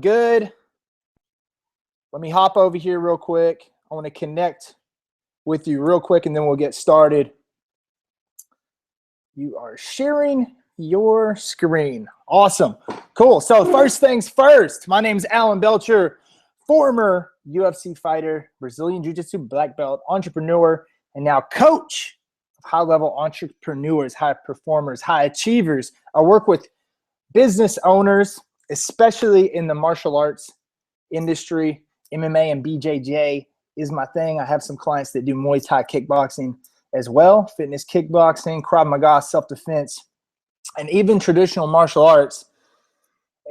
Good. Let me hop over here real quick. I want to connect with you real quick and then we'll get started. You are sharing your screen. Awesome. Cool. So first things first, my name's Alan Belcher, former UFC fighter, Brazilian Jiu-Jitsu black belt, entrepreneur, and now coach of high-level entrepreneurs, high performers, high achievers. I work with business owners, especially in the martial arts industry. MMA and BJJ is my thing. I have some clients that do Muay Thai kickboxing as well, fitness kickboxing, Krav Maga, self-defense, and even traditional martial arts.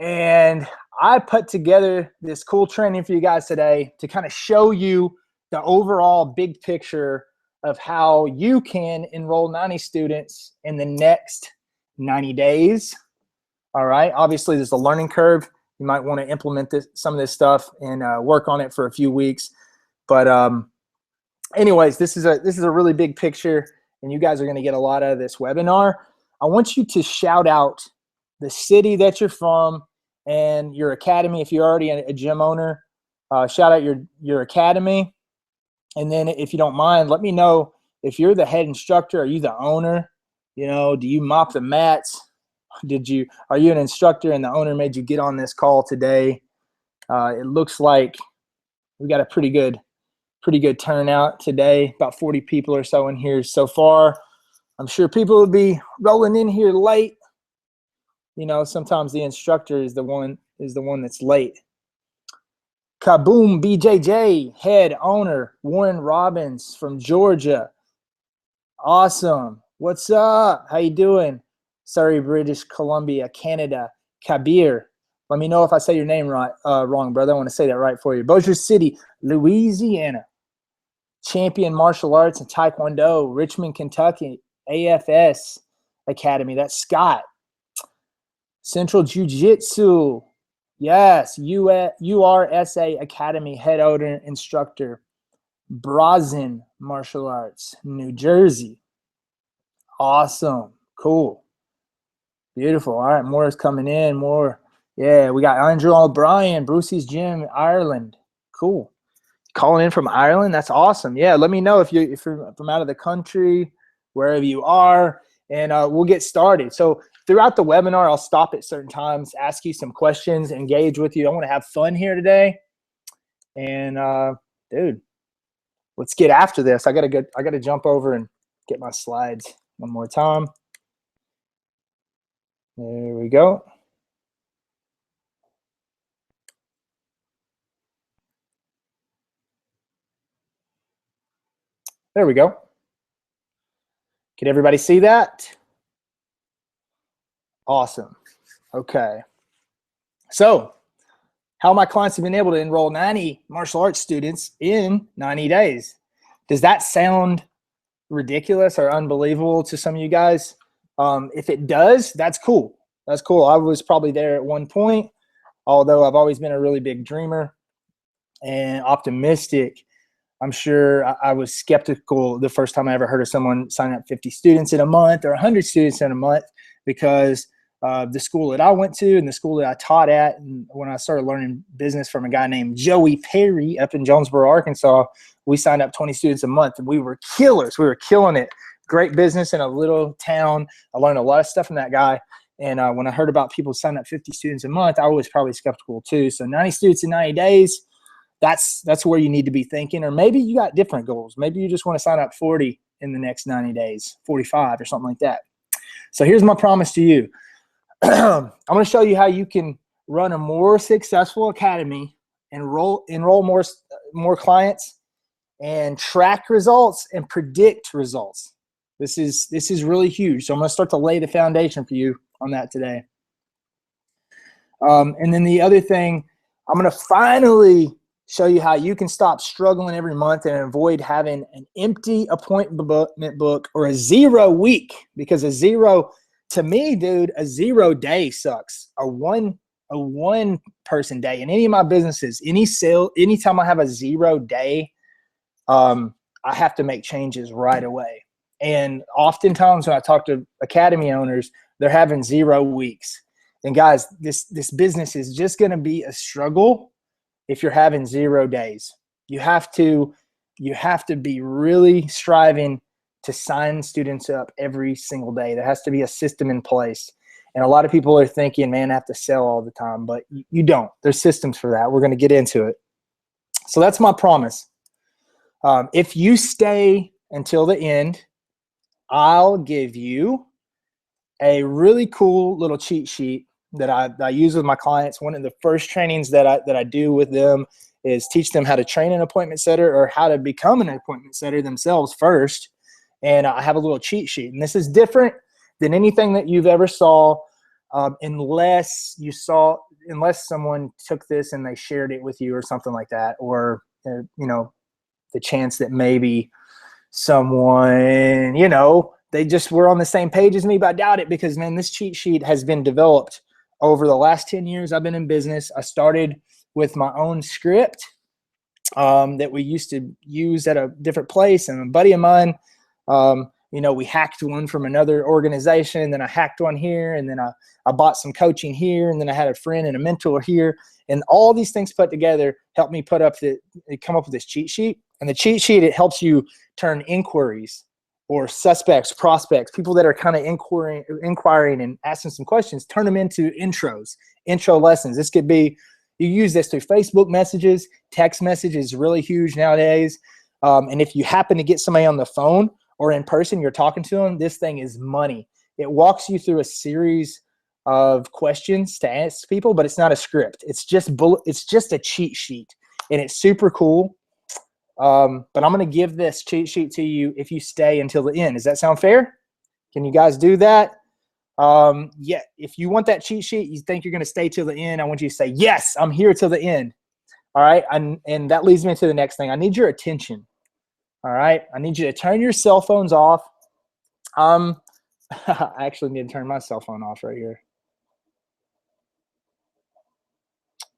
And I put together this cool training for you guys today to kind of show you the overall big picture of how you can enroll 90 students in the next 90 days. All right. Obviously, there's a learning curve. You might want to implement some of this stuff and work on it for a few weeks. But anyways, this is a really big picture, and you guys are going to get a lot out of this webinar. I want you to shout out the city that you're from and your academy. If you're already a gym owner, shout out your academy. And then if you don't mind, let me know if you're the head instructor. Are you the owner? You know, do you mop the mats? Are you an instructor and the owner made you get on this call today? It looks like we got a pretty good turnout today. About 40 people or so in here so far. I'm sure people will be rolling in here late. You know, sometimes the instructor is the one that's late. Kaboom BJJ head owner Warren Robbins from Georgia. Awesome. What's up? How you doing? Surrey, British Columbia, Canada. Kabir. Let me know if I say your name wrong, brother. I want to say that right for you. Bossier City, Louisiana. Champion Martial Arts and Taekwondo, Richmond, Kentucky, AFS Academy. That's Scott. Central Jiu-Jitsu. Yes, URSA Academy head owner instructor. Brazen Martial Arts, New Jersey. Awesome. Cool. Beautiful. All right, more is coming in. More. Yeah, we got Andrew O'Brien, Brucey's Gym, Ireland. Cool. Calling in from Ireland. That's awesome. Yeah, let me know if you're from out of the country, wherever you are, and we'll get started. So throughout the webinar, I'll stop at certain times, ask you some questions, engage with you. I want to have fun here today. And dude, let's get after this. I gotta jump over and get my slides one more time. There we go. There we go. Can everybody see that? Awesome. Okay. So how my clients have been able to enroll 90 martial arts students in 90 days. Does that sound ridiculous or unbelievable to some of you guys? If it does, that's cool. That's cool. I was probably there at one point, although I've always been a really big dreamer and optimistic. I'm sure I was skeptical the first time I ever heard of someone signing up 50 students in a month or 100 students in a month, because the school that I went to and the school that I taught at, and when I started learning business from a guy named Joey Perry up in Jonesboro, Arkansas, we signed up 20 students a month, and we were killers. We were killing it. Great business in a little town. I learned a lot of stuff from that guy. And when I heard about people signing up 50 students a month, I was probably skeptical too. So 90 students in 90 days, that's where you need to be thinking. Or maybe you got different goals. Maybe you just want to sign up 40 in the next 90 days, 45 or something like that. So here's my promise to you. I'm going to show you how you can run a more successful academy, enroll more clients, and track results and predict results. This is really huge. So I'm going to start to lay the foundation for you on that today. And then the other thing, I'm going to finally show you how you can stop struggling every month and avoid having an empty appointment book or a 0 week, because a zero, to me, dude, a 0 day sucks. A one person day in any of my businesses, anytime I have a 0 day, I have to make changes right away. And oftentimes when I talk to academy owners, they're having 0 weeks. And guys, this business is just going to be a struggle if you're having 0 days. You have to be really striving to sign students up every single day. There has to be a system in place. And a lot of people are thinking, man, I have to sell all the time, but you don't. There's systems for that. We're going to get into it. So that's my promise. If you stay until the end, I'll give you a really cool little cheat sheet that I use with my clients. One of the first trainings that I do with them is teach them how to train an appointment setter or how to become an appointment setter themselves first. And I have a little cheat sheet. And this is different than anything that you've ever saw, unless someone took this and they shared it with you or something like that, or the chance that maybe someone, they just were on the same page as me, but I doubt it, because, man, this cheat sheet has been developed over the last 10 years I've been in business. I started with my own script that we used to use at a different place. And a buddy of mine, we hacked one from another organization, then I hacked one here, and then I bought some coaching here, and then I had a friend and a mentor here. And all these things put together helped me come up with this cheat sheet. And the cheat sheet, it helps you turn inquiries or suspects, prospects, people that are kind of inquiring and asking some questions, turn them into intro lessons. This could be, you use this through Facebook messages, text messages is really huge nowadays. And if you happen to get somebody on the phone or in person, you're talking to them, this thing is money. It walks you through a series of questions to ask people, but it's not a script. It's just a cheat sheet, and it's super cool. But I'm going to give this cheat sheet to you if you stay until the end. Does that sound fair? Can you guys do that? Yeah. If you want that cheat sheet, you think you're going to stay till the end, I want you to say, yes, I'm here till the end. All right. And that leads me to the next thing. I need your attention. All right. I need you to turn your cell phones off. I actually need to turn my cell phone off right here.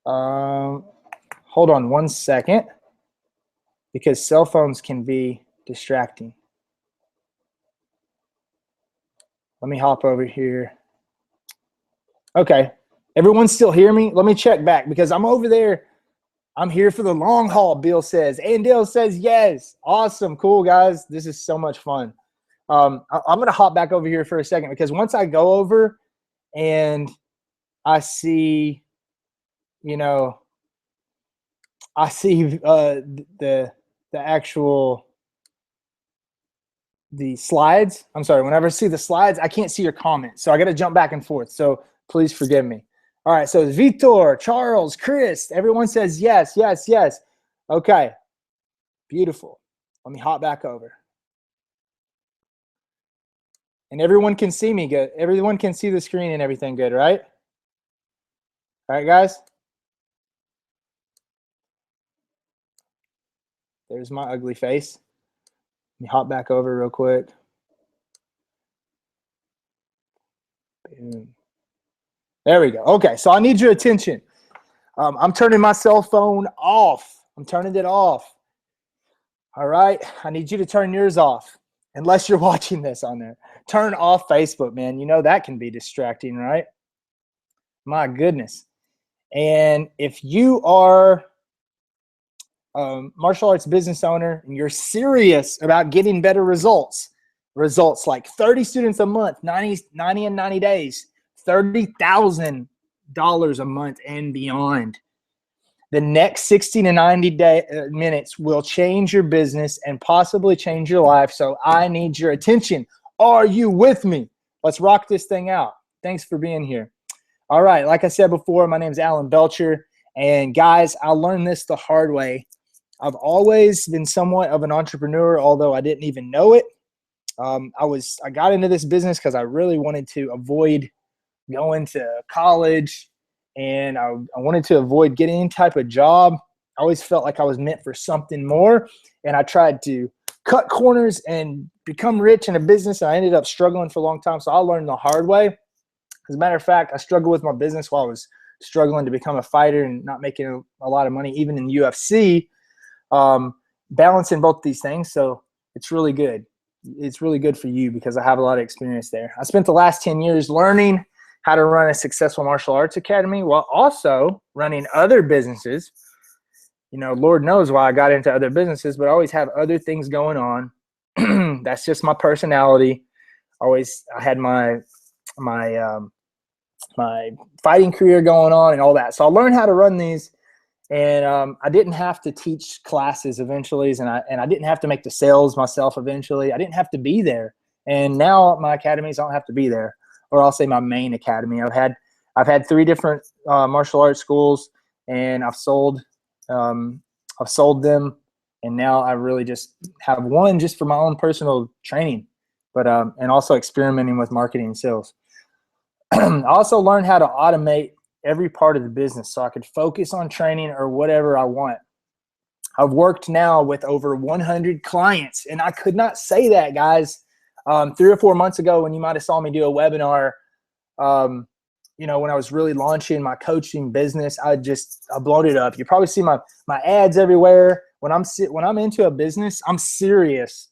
Hold on one second, because cell phones can be distracting. Let me hop over here. Okay. Everyone still hear me? Let me check back, because I'm over there. I'm here for the long haul, Bill says. And Dale says yes. Awesome. Cool, guys. This is so much fun. I'm going to hop back over here for a second, because once I go over and I see, I see the slides. I'm sorry. Whenever I see the slides, I can't see your comments. So I got to jump back and forth. So please forgive me. All right. So Victor, Charles, Chris, everyone says yes, yes, yes. Okay. Beautiful. Let me hop back over. And everyone can see me good. Everyone can see the screen and everything good, right? All right, guys. There's my ugly face. Let me hop back over real quick. Boom. There we go. Okay, so I need your attention. I'm turning my cell phone off. I'm turning it off. All right, I need you to turn yours off, unless you're watching this on there. Turn off Facebook, man. You know that can be distracting, right? My goodness. And if you are martial arts business owner and you're serious about getting better results like 30 students a month, 90 in 90 days, $30,000 a month and beyond, the next 60 to 90 minutes will change your business and possibly change your life. So I need your attention. Are you with me? Let's rock this thing out. Thanks for being here. All right. Like I said before, my name is Alan Belcher. And guys, I learned this the hard way. I've always been somewhat of an entrepreneur, although I didn't even know it. I got into this business because I really wanted to avoid going to college, and I wanted to avoid getting any type of job. I always felt like I was meant for something more, and I tried to cut corners and become rich in a business, and I ended up struggling for a long time. So I learned the hard way. As a matter of fact, I struggled with my business while I was struggling to become a fighter and not making a lot of money, even in UFC. Balancing both these things. So it's really good. It's really good for you because I have a lot of experience there. I spent the last 10 years learning how to run a successful martial arts academy while also running other businesses. You know, Lord knows why I got into other businesses, but I always have other things going on. That's just my personality. I had my fighting career going on and all that. So I learned how to run these, and I didn't have to teach classes eventually, and I didn't have to make the sales myself eventually. I didn't have to be there. And now my academies, I don't have to be there, or I'll say my main academy. I've had 3 different martial arts schools, and I've sold them, and now I really just have one just for my own personal training, but and also experimenting with marketing and sales. I also learned how to automate every part of the business so I could focus on training or whatever I want. I've worked now with over 100 clients, and I could not say that, guys. 3 or 4 months ago, when you might have saw me do a webinar, you know, when I was really launching my coaching business, I blown it up. You probably see my ads everywhere. When I'm into a business, I'm serious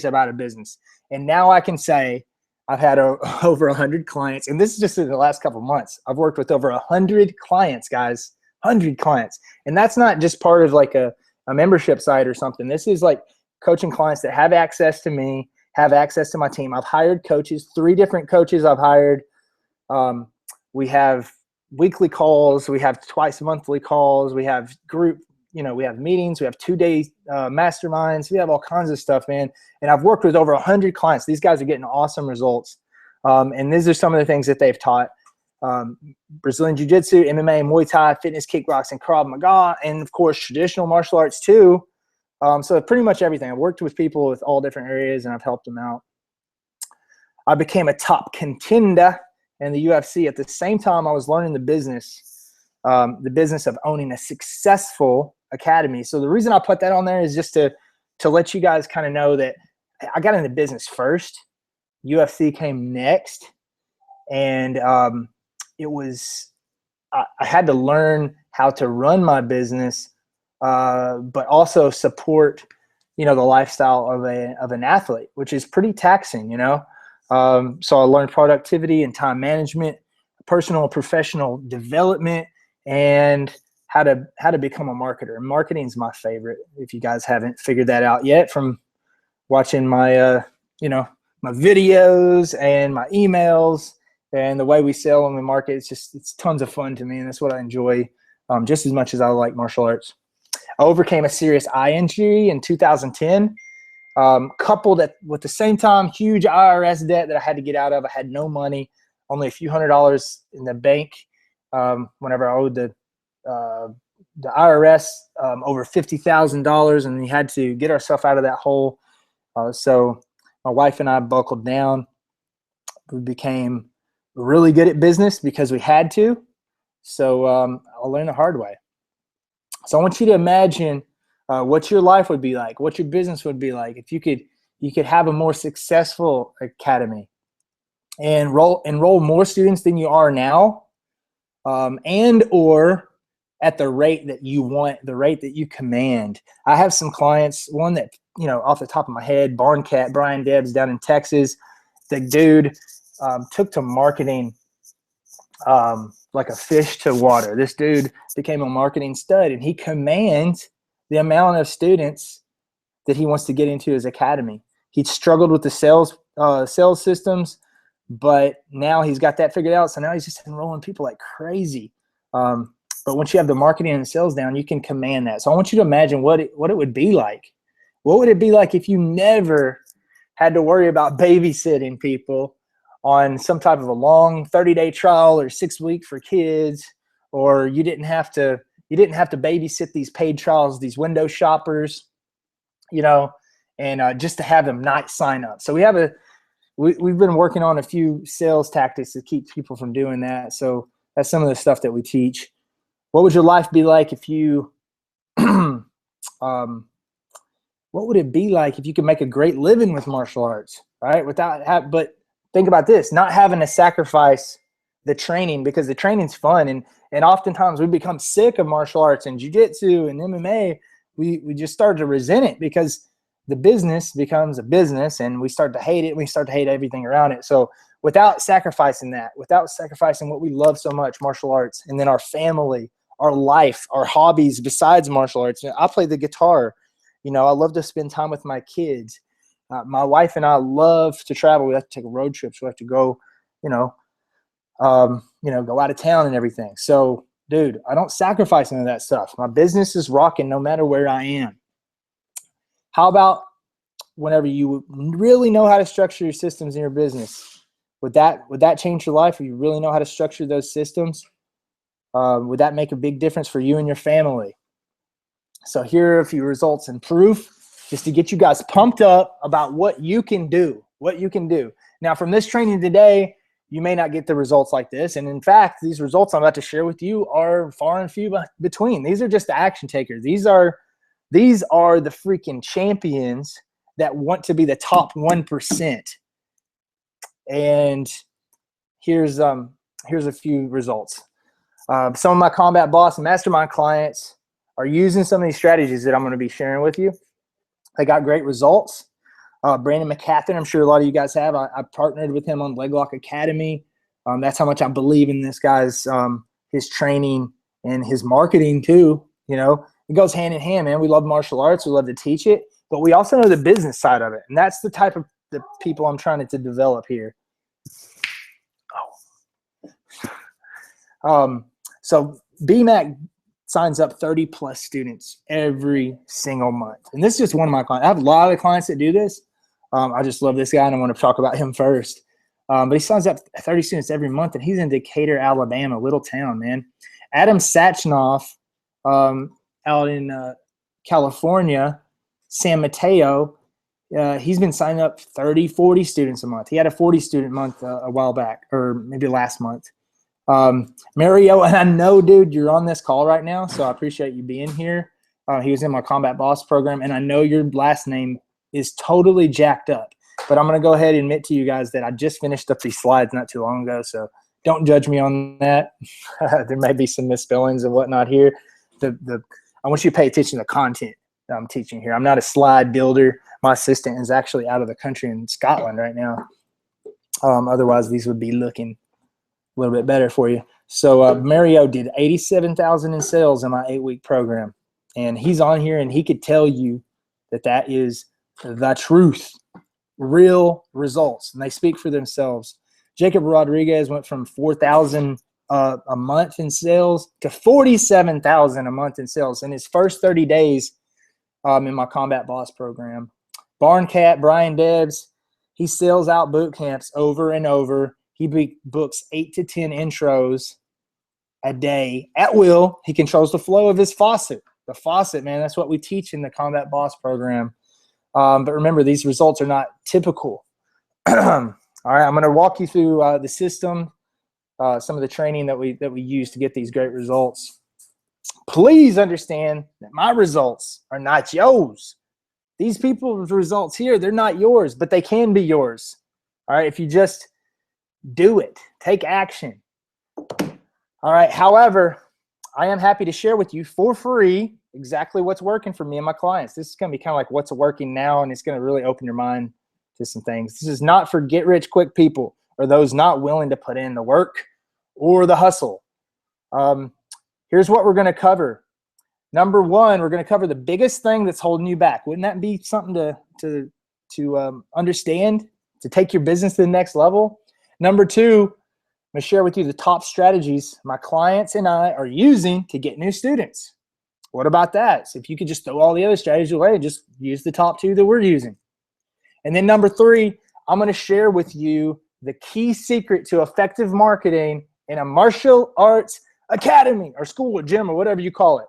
about a business. And now I can say I've had over 100 clients, and this is just in the last couple of months. I've worked with over 100 clients, guys, 100 clients. And that's not just part of like a membership site or something. This is like coaching clients that have access to me, have access to my team. I've hired coaches, 3 different coaches I've hired. We have weekly calls. We have twice monthly calls. We have group, you know, we have meetings. We have 2-day masterminds. We have all kinds of stuff, man. And I've worked with over 100 clients. These guys are getting awesome results. And these are some of the things that they've taught. Brazilian Jiu-Jitsu, MMA, Muay Thai, fitness, kickboxing, Krav Maga, and of course, traditional martial arts too. So pretty much everything. I've worked with people with all different areas, and I've helped them out. I became a top contender in the UFC at the same time I was learning the business of owning a successful academy. So the reason I put that on there is just to let you guys kind of know that I got into business first. UFC came next, and I had to learn how to run my business, but also support, you know, the lifestyle of an athlete, which is pretty taxing, you know. So I learned productivity and time management, personal and professional development, and how to become a marketer. And marketing is my favorite. If you guys haven't figured that out yet from watching my my videos and my emails and the way we sell and we market, it's tons of fun to me, and that's what I enjoy just as much as I like martial arts. I overcame a serious eye injury in 2010. Coupled with the same time, huge IRS debt that I had to get out of. I had no money, only a few $100s in the bank. Whenever I owed the IRS over $50,000, and we had to get ourselves out of that hole. So my wife and I buckled down. We became really good at business because we had to. So I learned the hard way. So I want you to imagine what your life would be like, what your business would be like if you could have a more successful academy and enroll more students than you are now, and or at the rate that you want, the rate that you command. I have some clients, one that, you know, off the top of my head, Barn Cat, Brian Debs down in Texas. The dude took to marketing like a fish to water. This dude became a marketing stud, and he commands the amount of students that he wants to get into his academy. He struggled with the sales systems, but now he's got that figured out. So now he's just enrolling people like crazy. But once you have the marketing and the sales down, you can command that. So I want you to imagine what it would be like. What would it be like if you never had to worry about babysitting people on some type of a long 30-day trial or 6-week for kids, or you didn't have to babysit these paid trials, these window shoppers, you know, and just to have them not sign up. So we've been working on a few sales tactics to keep people from doing that. So that's some of the stuff that we teach. What would your life be like if you, what would it be like if you could make a great living with martial arts, right? But think about this, not having to sacrifice the training, because the training's fun. And oftentimes we become sick of martial arts and jiu-jitsu and MMA. We just start to resent it because the business becomes a business, and we start to hate it. We start to hate everything around it. So without sacrificing that, without sacrificing what we love so much, martial arts, and then our family, our life, our hobbies besides martial arts. I play the guitar. I love to spend time with my kids. My wife and I love to travel. We have to take road trips. We have to go, go out of town and everything. So, dude, I don't sacrifice any of that stuff. My business is rocking no matter where I am. How about whenever you really know how to structure your systems in your business? Would that change your life? If you really know how to structure those systems, would that make a big difference for you and your family? So here are a few results and proof just to get you guys pumped up about what you can do, Now, from this training today, you may not get the results like this. And in fact, these results I'm about to share with you are far and few between. These are just the action takers. These are the freaking champions that want to be the top 1%. And here's a few results. Some of my Combat Boss Mastermind clients are using some of these strategies that I'm going to be sharing with you. They got great results. Brandon McCatherine, I'm sure a lot of you guys have. I partnered with him on Leglock Academy. That's how much I believe in this guy's his training and his marketing too. It goes hand in hand, man. We love martial arts. We love to teach it, but we also know the business side of it, and that's the type of the people I'm trying to develop here. So BMAC signs up 30 plus students every single month. And this is just one of my clients. I have a lot of clients that do this. I just love this guy and I want to talk about him first. But he signs up 30 students every month and he's in Decatur, Alabama, little town, man. Adam Sachnoff out in California, San Mateo, he's been signing up 30, 40 students a month. He had a 40 student month a while back, or maybe last month. Mario, and I know, dude, you're on this call right now, so I appreciate you being here. He was in my Combat Boss program, and I know your last name is totally jacked up. But I'm going to go ahead and admit to you guys that I just finished up these slides not too long ago, so don't judge me on that. There may be some misspellings and whatnot here. I want you to pay attention to the content that I'm teaching here. I'm not a slide builder. My assistant is actually out of the country in Scotland right now. Otherwise, these would be looking a little bit better for you. So Mario did 87,000 in sales in my 8-week program, and he's on here and he could tell you that is the truth, real results, and they speak for themselves. Jacob Rodriguez went from 4,000 a month in sales to 47,000 a month in sales in his first 30 days in my Combat Boss program. Barncat Brian Debs, he sells out boot camps over and over. He books 8 to 10 intros a day at will. He controls the flow of his faucet. The faucet, man, that's what we teach in the Combat Boss program. But remember, these results are not typical. All right, I'm going to walk you through the system, some of the training that we use to get these great results. Please understand that my results are not yours. These people's results here, they're not yours, but they can be yours. All right, if you just do it. Take action. All right. However, I am happy to share with you for free exactly what's working for me and my clients. This is going to be kind of like what's working now, and it's going to really open your mind to some things. This is not for get-rich-quick people or those not willing to put in the work or the hustle. Here's what we're going to cover. Number one, we're going to cover the biggest thing that's holding you back. Wouldn't that be something to understand, to take your business to the next level? Number two, I'm going to share with you the top strategies my clients and I are using to get new students. What about that? So if you could just throw all the other strategies away, just use the top two that we're using. And then number three, I'm going to share with you the key secret to effective marketing in a martial arts academy or school or gym or whatever you call it.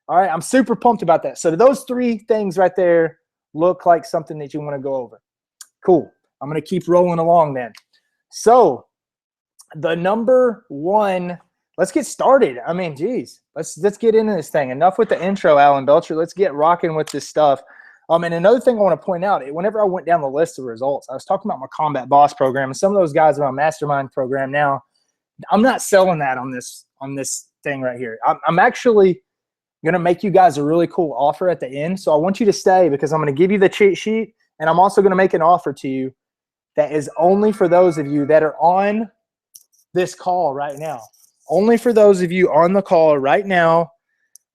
All right, I'm super pumped about that. So those three things right there look like something that you want to go over. Cool. I'm going to keep rolling along then. So the number one, let's get started. I mean, geez, let's get into this thing. Enough with the intro, Alan Belcher. Let's get rocking with this stuff. And another thing I want to point out, whenever I went down the list of results, I was talking about my Combat Boss program, and some of those guys are on my Mastermind program now. I'm not selling that on this thing right here. I'm actually going to make you guys a really cool offer at the end. So I want you to stay because I'm going to give you the cheat sheet, and I'm also going to make an offer to you that is only for those of you that are on this call right now. Only for those of you on the call right now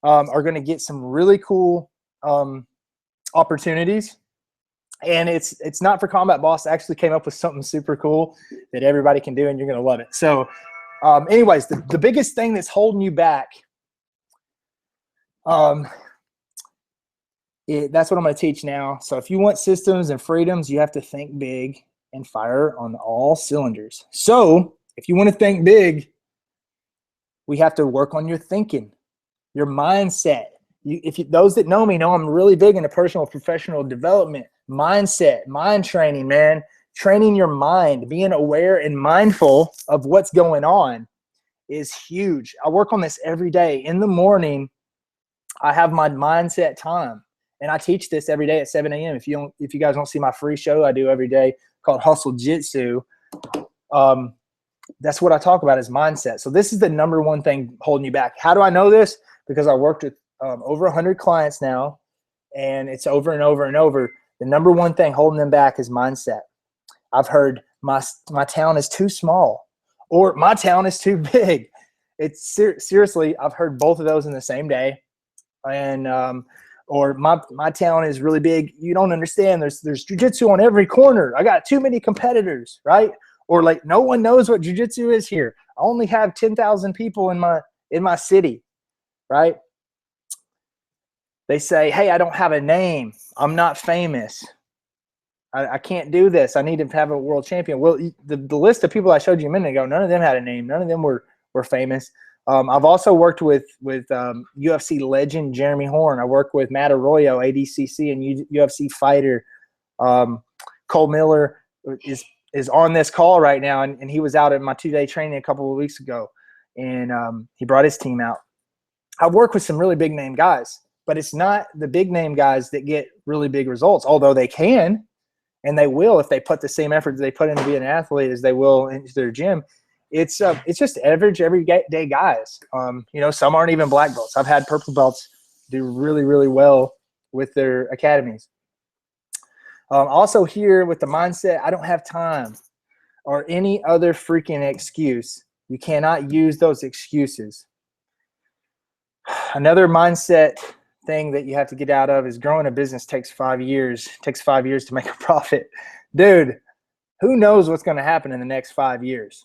are going to get some really cool opportunities. And it's not for Combat Boss. I actually came up with something super cool that everybody can do, and you're going to love it. So anyways, the biggest thing that's holding you back, that's what I'm going to teach now. So if you want systems and freedoms, you have to think big and fire on all cylinders. So if you want to think big, we have to work on your thinking, your mindset. Those that know me know I'm really big into personal professional development, mindset, mind training, man. Training your mind, being aware and mindful of what's going on is huge. I work on this every day. In the morning, I have my mindset time, and I teach this every day at 7 a.m. If you guys don't see my free show I do every day called Hustle Jitsu, that's what I talk about is mindset. So this is the number one thing holding you back. How do I know this? Because I worked with over 100 clients now, and it's over and over and over. The number one thing holding them back is mindset. I've heard my town is too small, or my town is too big. It's seriously, I've heard both of those in the same day. And or my town is really big. You don't understand. There's jiu-jitsu on every corner. I got too many competitors, right? Or like no one knows what jiu-jitsu is here. I only have 10,000 people in my city, right? They say, hey, I don't have a name. I'm not famous. I can't do this. I need to have a world champion. Well, the list of people I showed you a minute ago, none of them had a name. None of them were famous. I've also worked with UFC legend Jeremy Horn. I work with Matt Arroyo, ADCC and UFC fighter. Cole Miller is on this call right now, and he was out at my 2-day training a couple of weeks ago, and he brought his team out. I work with some really big name guys, but it's not the big name guys that get really big results, although they can, and they will if they put the same effort they put into being an athlete as they will into their gym. It's just average everyday guys. Some aren't even black belts. I've had purple belts do really, really well with their academies. Also here with the mindset, I don't have time, or any other freaking excuse. You cannot use those excuses. Another mindset thing that you have to get out of is growing a business takes 5 years. It takes 5 years to make a profit. Dude, who knows what's going to happen in the next 5 years?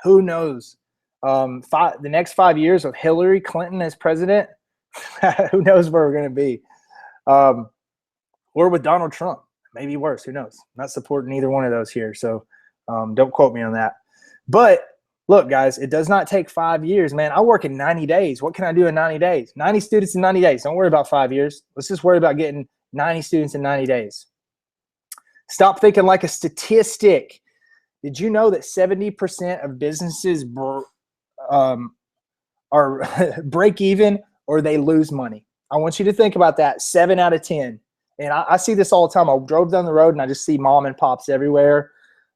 Who knows? The next 5 years with Hillary Clinton as president, who knows where we're going to be? Or with Donald Trump, maybe worse. Who knows? I'm not supporting either one of those here, so don't quote me on that. But look, guys, it does not take 5 years, man. I work in 90 days. What can I do in 90 days? 90 students in 90 days. Don't worry about 5 years. Let's just worry about getting 90 students in 90 days. Stop thinking like a statistic. Did you know that 70% of businesses are break even or they lose money? I want you to think about that. 7 out of 10. And I see this all the time. I drove down the road and I just see mom and pops everywhere.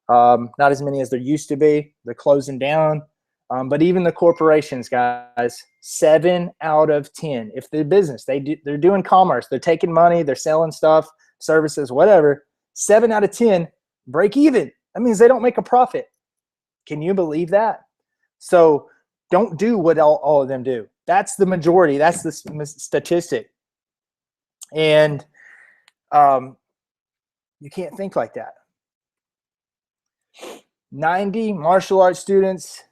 Not as many as there used to be. They're closing down. But even the corporations, guys, 7 out of 10. If they're business, they're doing commerce. They're taking money. They're selling stuff, services, whatever. 7 out of 10 break even. That means they don't make a profit. Can you believe that? So don't do what all of them do. That's the majority. That's the statistic. And you can't think like that. 90 martial arts students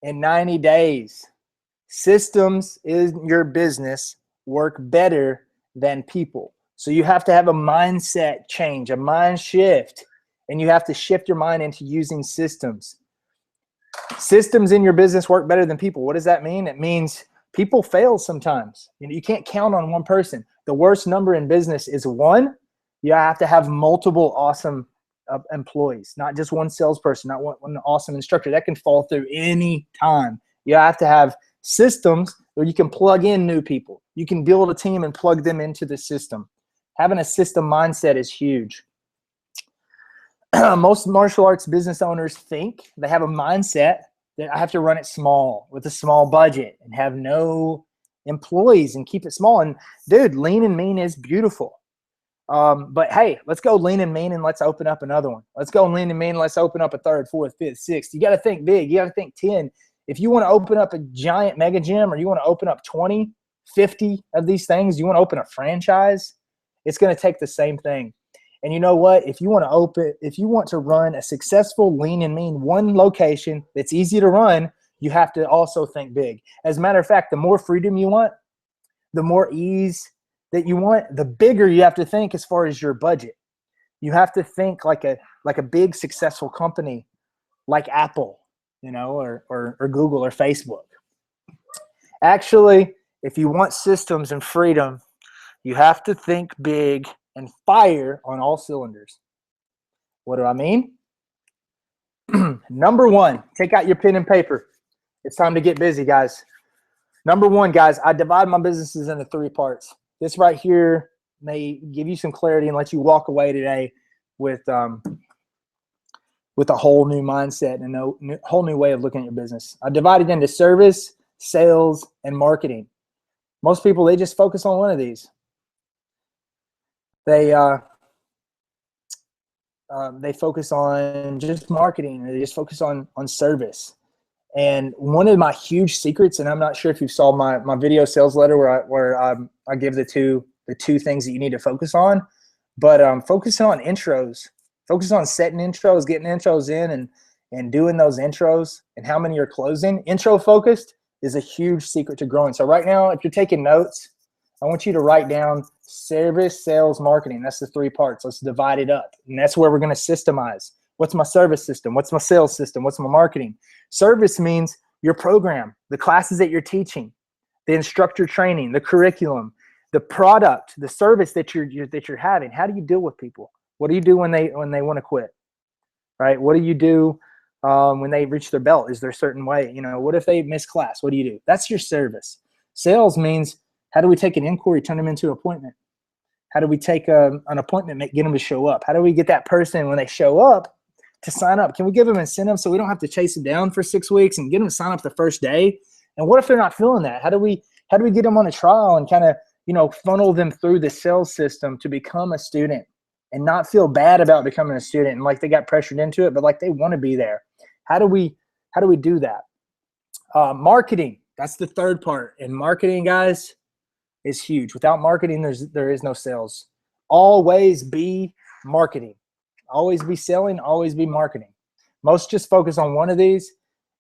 in 90 days. Systems in your business work better than people. So you have to have a mindset change, a mind shift. And you have to shift your mind into using systems. Systems in your business work better than people. What does that mean? It means people fail sometimes. You can't count on one person. The worst number in business is 1. You have to have multiple awesome employees, not just one salesperson, not one awesome instructor. That can fall through any time. You have to have systems where you can plug in new people. You can build a team and plug them into the system. Having a system mindset is huge. Most martial arts business owners think they have a mindset that I have to run it small with a small budget and have no employees and keep it small. And dude, lean and mean is beautiful. But hey, let's go lean and mean and let's open up another one. Let's go lean and mean and let's open up a third, fourth, fifth, sixth. You got to think big. You got to think 10. If you want to open up a giant mega gym or you want to open up 20, 50 of these things, you want to open a franchise, it's going to take the same thing. And you know what? If you want to run a successful lean and mean one location that's easy to run, you have to also think big. As a matter of fact, the more freedom you want, the more ease that you want, the bigger you have to think as far as your budget. You have to think like a big successful company like Apple, or Google or Facebook. Actually, if you want systems and freedom, you have to think big and fire on all cylinders. What do I mean? Number one, take out your pen and paper. It's time to get busy, guys. Number one, guys, I divide my businesses into 3 parts. This right here may give you some clarity and let you walk away today with a whole new mindset and a whole new way of looking at your business. I divide it into service, sales, and marketing. Most people, they just focus on one of these. They focus on just marketing, or they just focus on service. And one of my huge secrets, and I'm not sure if you saw my video sales letter where I give the two things that you need to focus on, but focusing on intros, focus on setting intros, getting intros in and doing those intros and how many you're closing. Intro focused is a huge secret to growing. So right now, if you're taking notes, I want you to write down service, sales, marketing. That's the 3 parts. Let's divide it up. And that's where we're going to systemize. What's my service system? What's my sales system? What's my marketing? Service means your program, the classes that you're teaching, the instructor training, the curriculum, the product, the service that you're having. How do you deal with people? What do you do when they want to quit? Right? What do you do when they reach their belt? Is there a certain way? What if they miss class? What do you do? That's your service. Sales means, how do we take an inquiry, turn them into an appointment? How do we take an appointment, get them to show up? How do we get that person, when they show up, to sign up? Can we give them incentives so we don't have to chase them down for 6 weeks and get them to sign up the first day? And what if they're not feeling that? How do we get them on a trial and kind of, funnel them through the sales system to become a student and not feel bad about becoming a student and like they got pressured into it, but like they want to be there? How do we do that? Marketing, that's the 3rd part. And marketing, guys, is huge. Without marketing, there is no sales. Always be marketing. Always be selling, always be marketing. Most just focus on one of these.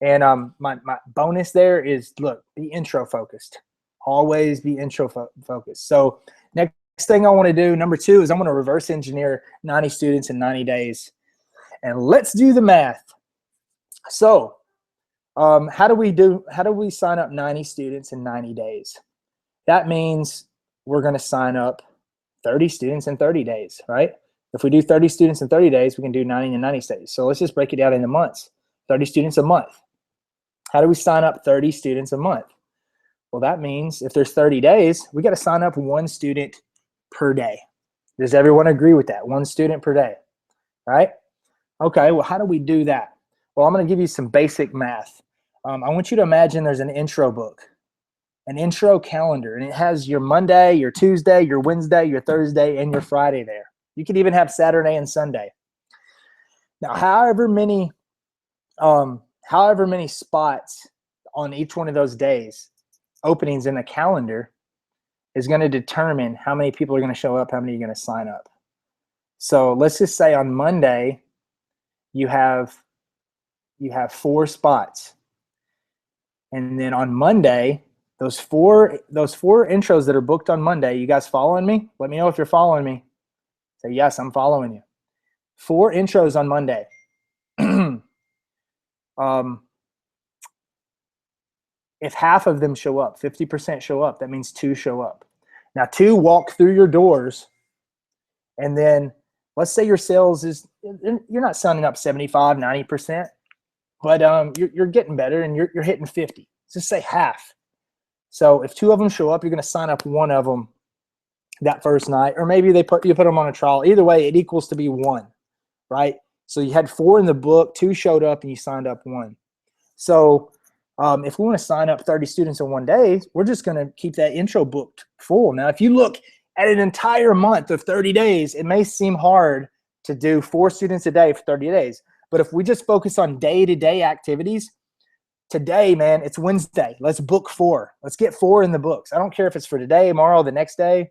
And my bonus there is, look, be intro focused. Always be intro focused. So next thing I want to do, number 2, is I'm going to reverse engineer 90 students in 90 days. And let's do the math. So how do we sign up 90 students in 90 days? That means we're going to sign up 30 students in 30 days, right? If we do 30 students in 30 days, we can do 90 in 90 days. So let's just break it down into months. 30 students a month. How do we sign up 30 students a month? Well, that means if there's 30 days, we got to sign up 1 student per day. Does everyone agree with that? 1 student per day, right? Okay, well, how do we do that? Well, I'm going to give you some basic math. I want you to imagine there's an intro book, an intro calendar, and it has your Monday, your Tuesday, your Wednesday, your Thursday, and your Friday there. You could even have Saturday and Sunday. Now, however many spots on each one of those days, openings in the calendar, is going to determine how many people are going to show up, how many you're going to sign up. So let's just say on Monday, you have 4 spots. And then on Monday, those four intros that are booked on Monday, you guys following me? Let me know if you're following me. Say, yes, I'm following you. 4 intros on Monday. If half of them show up, 50% show up, that means 2 show up. Now 2 walk through your doors, and then let's say your sales is, you're not signing up 75, 90%, but you're getting better and you're hitting 50. Let's just say half. So if 2 of them show up, you're going to sign up 1 of them that first night, or maybe you put them on a trial. Either way, it equals to be 1, right? So you had 4 in the book, 2 showed up, and you signed up 1. So if we want to sign up 30 students in one day, we're just going to keep that intro booked full. Now, if you look At an entire month of 30 days, it may seem hard to do 4 students a day for 30 days. But if we just focus on day-to-day activities, today, man, it's Wednesday. Let's book 4. Let's get 4 in the books. I don't care if it's for today, tomorrow, the next day.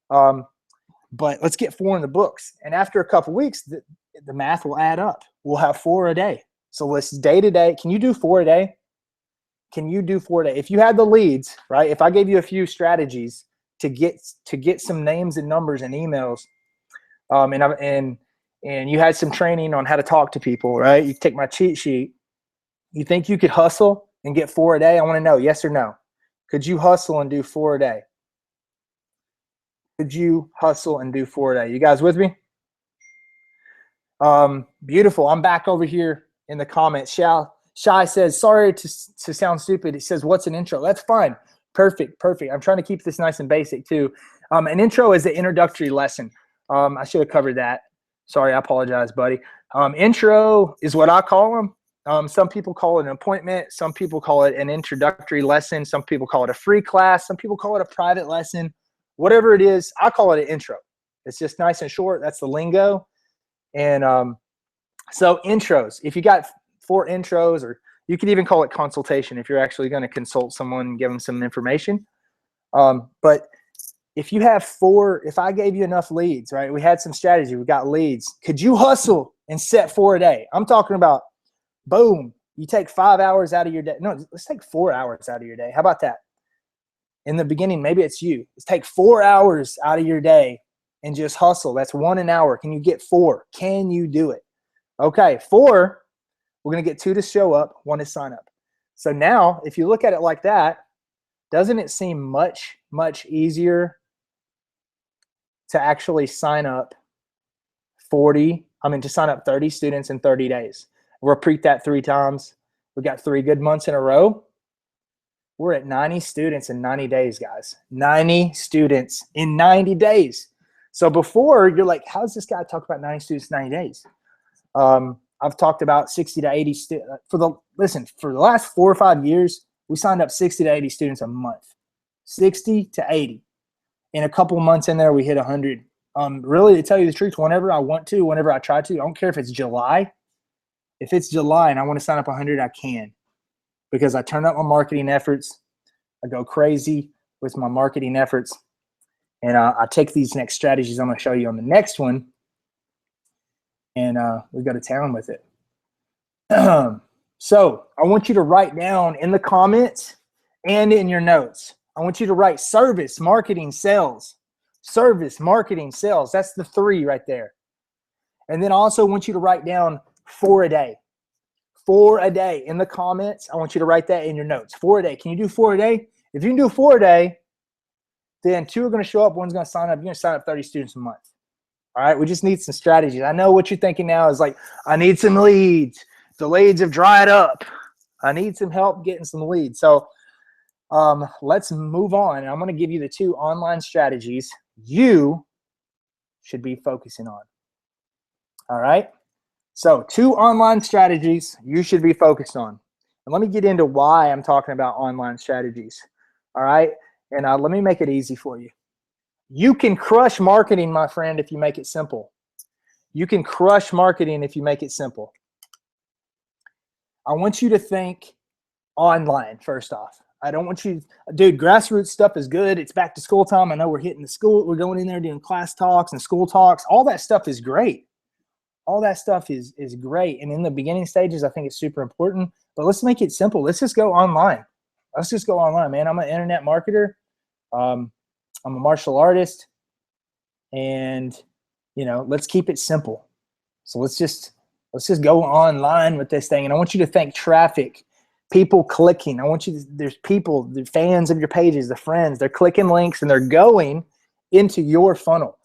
But let's get 4 in the books. And after a couple weeks, the math will add up. We'll have 4 a day. So let's day-to-day. Can you do 4 a day? Can you do 4 a day? If you had the leads, right? If I gave you a few strategies to get some names and numbers and emails, and you had some training on how to talk to people, right? You take my cheat sheet. You think you could hustle and get 4 a day? I want to know, yes or no. Could you hustle and do 4 a day? Could you hustle and do 4 a day? You guys with me? Beautiful. I'm back over here in the comments. Shy says, sorry to sound stupid. He says, what's an intro? That's fine. Perfect. I'm trying to keep this nice and basic too. An intro is the introductory lesson. I should have covered that. Sorry, I apologize, buddy. Intro is what I call them. Some people call it an appointment. Some people call it an introductory lesson. Some people call it a free class. Some people call it a private lesson. Whatever it is, I call it an intro. It's just nice and short. That's the lingo. And so intros, if you got 4 intros, or you could even call it consultation if you're actually going to consult someone and give them some information. But if you have 4, if I gave you enough leads, right? We had some strategy. We got leads. Could you hustle and set 4 a day? I'm talking about, boom, you take 5 hours out of your day. No, let's take 4 hours out of your day. How about that? In the beginning, maybe it's you. Let's take 4 hours out of your day and just hustle. That's 1 an hour. Can you get 4? Can you do it? Okay, 4, we're going to get 2 to show up, 1 to sign up. So now, if you look at it like that, doesn't it seem much, much easier to actually sign up to sign up 30 students in 30 days? Repeat that 3 times. We got 3 good months in a row. We're at 90 students in 90 days, guys. 90 students in 90 days. So before, you're like, how does this guy talk about 90 students in 90 days? I've talked about 60 to 80 students. For the last 4 or 5 years, we signed up 60 to 80 students a month. 60 to 80. In a couple months in there, we hit 100. Really, to tell you the truth, whenever I want to, whenever I try to, I don't care if it's July. If it's July and I want to sign up 100, I can. Because I turn up my marketing efforts. I go crazy with my marketing efforts. And I take these next strategies I'm going to show you on the next one. And we go to town with it. So I want you to write down in the comments and in your notes. I want you to write service, marketing, sales. Service, marketing, sales. That's the 3 right there. And then I also want you to write down 4 a day. 4 a day in the comments. I want you to write that in your notes. 4 a day. Can you do 4 a day? If you can do 4 a day, then 2 are going to show up. 1's going to sign up. You're going to sign up 30 students a month. All right. We just need some strategies. I know what you're thinking now is like, I need some leads. The leads have dried up. I need some help getting some leads. So let's move on. I'm going to give you the 2 online strategies you should be focusing on. All right. So 2 online strategies you should be focused on. And let me get into why I'm talking about online strategies. All right. And let me make it easy for you. You can crush marketing, my friend, if you make it simple. You can crush marketing if you make it simple. I want you to think online first off. I don't want you, dude, grassroots stuff is good. It's back to school time. I know we're hitting the school. We're going in there doing class talks and school talks. All that stuff is great. All that stuff is great. And in the beginning stages, I think it's super important. But let's make it simple. Let's just go online. Let's just go online, man. I'm an internet marketer. I'm a martial artist. And, you know, let's keep it simple. So let's just go online with this thing. And I want you to think traffic, people clicking. I want you to, there's people, the fans of your pages, the friends, they're clicking links and they're going into your funnel.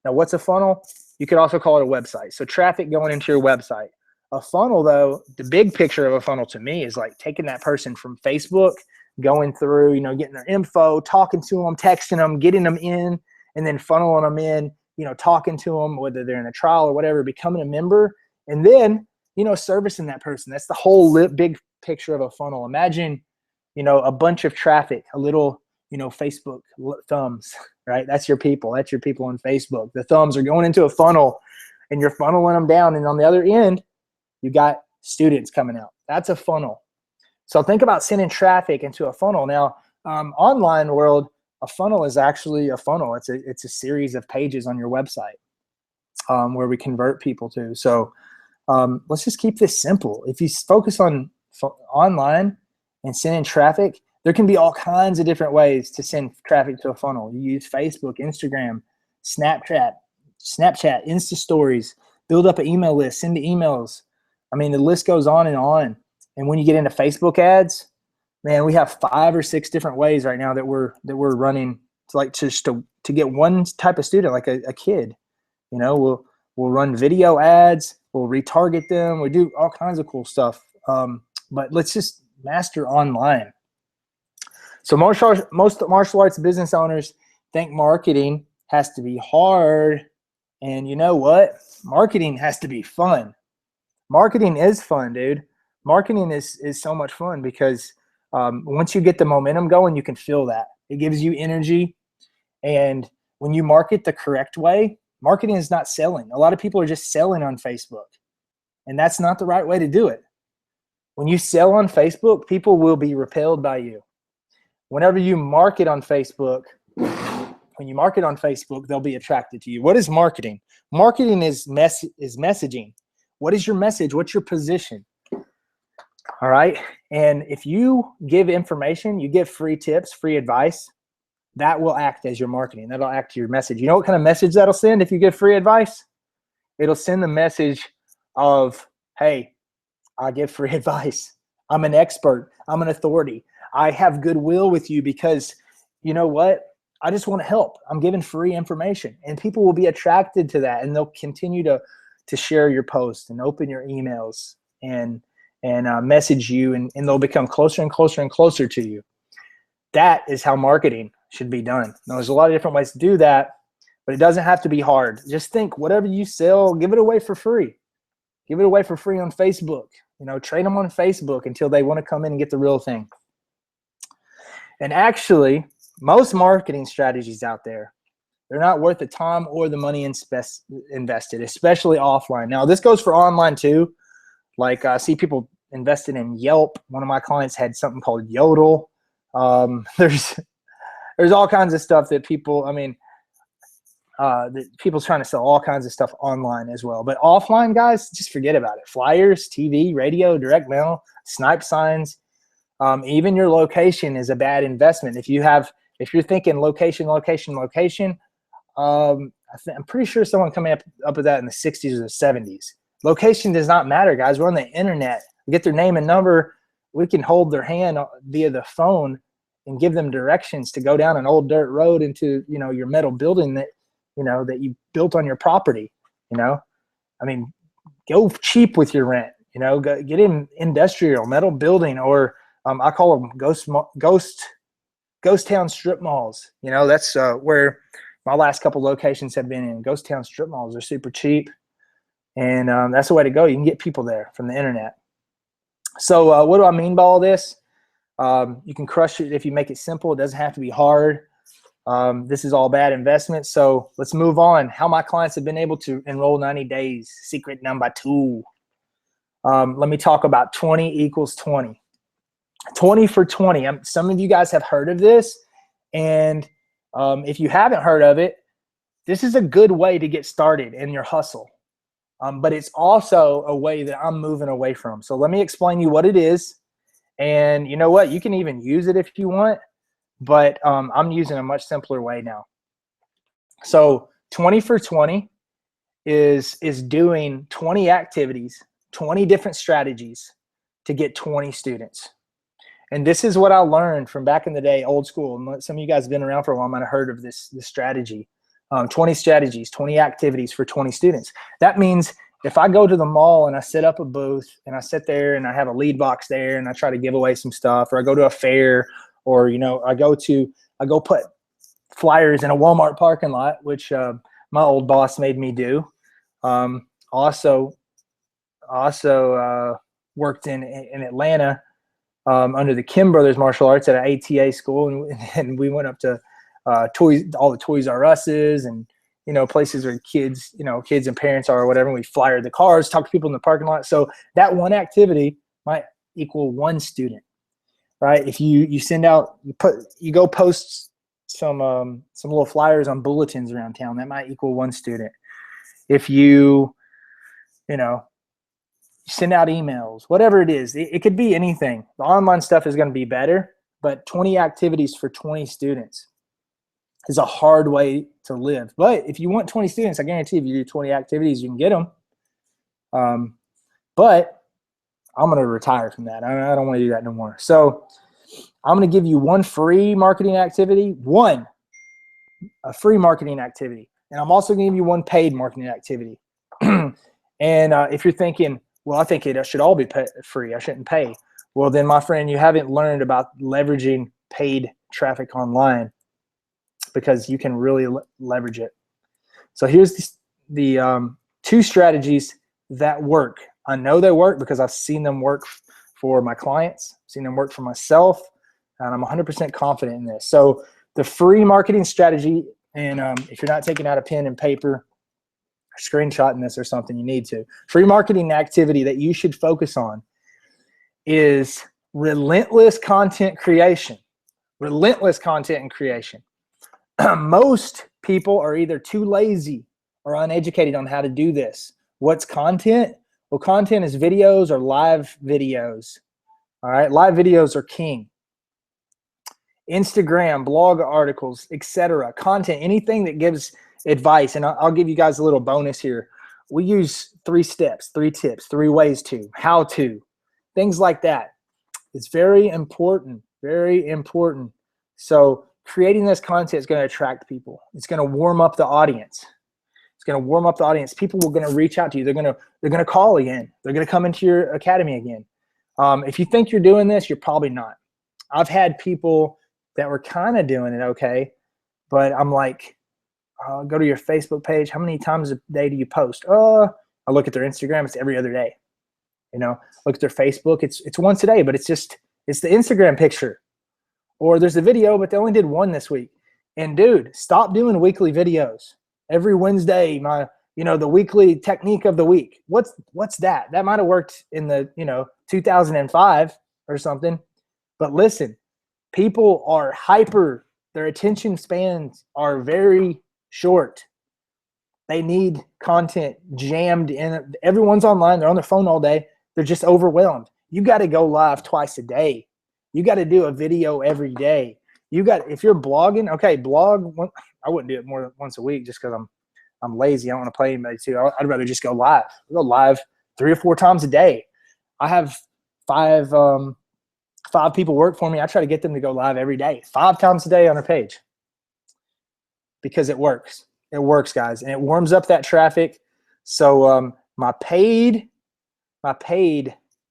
Now, what's a funnel? You could also call it a website. So traffic going into your website. A funnel, though, the big picture of a funnel to me is like taking that person from Facebook, going through, you know, getting their info, talking to them, texting them, getting them in, and then funneling them in, you know, talking to them, whether they're in a trial or whatever, becoming a member, and then, you know, servicing that person. That's the whole big picture of a funnel. Imagine, you know, a bunch of traffic, a little Facebook thumbs, right? That's your people. That's your people on Facebook. The thumbs are going into a funnel and you're funneling them down. And on the other end, you got students coming out. That's a funnel. So think about sending traffic into a funnel. Now, online world, a funnel is actually a funnel. It's a series of pages on your website where we convert people to. So let's just keep this simple. If you focus on online and sending traffic, there can be all kinds of different ways to send traffic to a funnel. You use Facebook, Instagram, Snapchat, Insta stories, build up an email list, send emails. I mean, the list goes on and on. And when you get into Facebook ads, man, we have 5 or 6 different ways right now that we're running to get one type of student, like a kid. We'll run video ads, we'll retarget them, we do all kinds of cool stuff. But let's just master online. So most martial arts business owners think marketing has to be hard. And you know what? Marketing has to be fun. Marketing is fun, dude. Marketing is so much fun because once you get the momentum going, you can feel that. It gives you energy. And when you market the correct way, marketing is not selling. A lot of people are just selling on Facebook. And that's not the right way to do it. When you sell on Facebook, people will be repelled by you. Whenever you market on Facebook, they'll be attracted to you. What is marketing? Marketing is messaging. What is your message? What's your position? All right. And if you give information, you give free tips, free advice, that will act as your marketing. That'll act to your message. You know what kind of message that'll send if you give free advice? It'll send the message of, hey, I give free advice. I'm an expert. I'm an authority. I have goodwill with you because you know what? I just want to help. I'm giving free information, and people will be attracted to that, and they'll continue to share your posts and open your emails and message you, and they'll become closer and closer and closer to you. That is how marketing should be done. Now, there's a lot of different ways to do that, but it doesn't have to be hard. Just think, whatever you sell, give it away for free. Give it away for free on Facebook. Train them on Facebook until they want to come in and get the real thing. And actually, most marketing strategies out there, they're not worth the time or the money invested, especially offline. Now, this goes for online too. Like I see people invested in Yelp. One of my clients had something called Yodel. There's all kinds of stuff that people, that people's trying to sell all kinds of stuff online as well. But offline, guys, just forget about it. Flyers, TV, radio, direct mail, snipe signs. Even your location is a bad investment. If you're thinking location, I'm pretty sure someone coming up with that in the 60s or the 70s. Location does not matter, guys. We're on the internet. We get their name and number. We can hold their hand via the phone and give them directions to go down an old dirt road into your metal building that that you built on your property. Go cheap with your rent. Get in industrial metal building, or I call them ghost town strip malls. That's where my last couple locations have been in. Ghost town strip malls are super cheap, and that's the way to go. You can get people there from the internet. So what do I mean by all this? You can crush it if you make it simple. It doesn't have to be hard. This is all bad investment. So let's move on. How my clients have been able to enroll 90 days. Secret number 2. Let me talk about 20 equals 20. 20 for 20. Some of you guys have heard of this. And if you haven't heard of it, this is a good way to get started in your hustle. But it's also a way that I'm moving away from. So let me explain you what it is. And you know what? You can even use it if you want. But I'm using a much simpler way now. So 20 for 20 is doing 20 activities, 20 different strategies to get 20 students. And this is what I learned from back in the day, old school. And some of you guys have been around for a while, might have heard of this strategy. 20 strategies, 20 activities for 20 students. That means if I go to the mall and I set up a booth and I sit there and I have a lead box there and I try to give away some stuff, or I go to a fair, or I go put flyers in a Walmart parking lot, which my old boss made me do. Also worked in Atlanta under the Kim Brothers Martial Arts at an ATA school, and we went up to all the Toys R Us's and places where kids and parents are or whatever. And we flyered the cars, talk to people in the parking lot. So that one activity might equal one student, right? If you send out, you go post some little flyers on bulletins around town, that might equal one student. If you send out emails, whatever it is, it could be anything. The online stuff is going to be better, but 20 activities for 20 students is a hard way to live. But if you want 20 students, I guarantee if you do 20 activities, you can get them. But I'm going to retire from that. I don't want to do that no more. So I'm going to give you one free marketing activity, a free marketing activity. And I'm also going to give you one paid marketing activity. And if you're thinking, well, I think it should all be free, I shouldn't pay. Well, then, my friend, you haven't learned about leveraging paid traffic online, because you can really leverage it. So here's the 2 strategies that work. I know they work because I've seen them work for my clients, seen them work for myself, and I'm 100% confident in this. So the free marketing strategy, and if you're not taking out a pen and paper, screenshotting this or something, you need to. Free marketing activity that you should focus on is relentless content creation. Relentless content and creation. Most people are either too lazy or uneducated on how to do this. What's content? Well, content is videos or live videos. All right, live videos are king. Instagram, blog articles, etc. Content, anything that gives advice. And I'll give you guys a little bonus here. We use 3 steps, 3 tips, 3 ways to, how to, things like that. It's very important, very important. So creating this content is going to attract people. It's going to warm up the audience. It's going to warm up the audience. People are going to reach out to you. They're going to call again. They're going to come into your academy again. If you think you're doing this, you're probably not. I've had people that were kind of doing it okay, but I'm like, go to your Facebook page. How many times a day do you post? I look at their Instagram. It's every other day. Look at their Facebook. It's once a day, but it's the Instagram picture. Or there's a video, but they only did 1 this week. And dude, stop doing weekly videos. Every Wednesday, the weekly technique of the week. What's that? That might have worked in the 2005 or something. But listen, people are hyper. Their attention spans are very short. They need content jammed in. Everyone's online. They're on their phone all day. They're just overwhelmed. You got to go live twice a day. You got to do a video every day. If you're blogging, okay, blog. I wouldn't do it more than once a week just because I'm lazy. I don't want to play anybody too. I'd rather just go live. Go live 3 or 4 times a day. I have 5 people work for me. I try to get them to go live every day, 5 times a day on their page, because it works. It works, guys, and it warms up that traffic. So my paid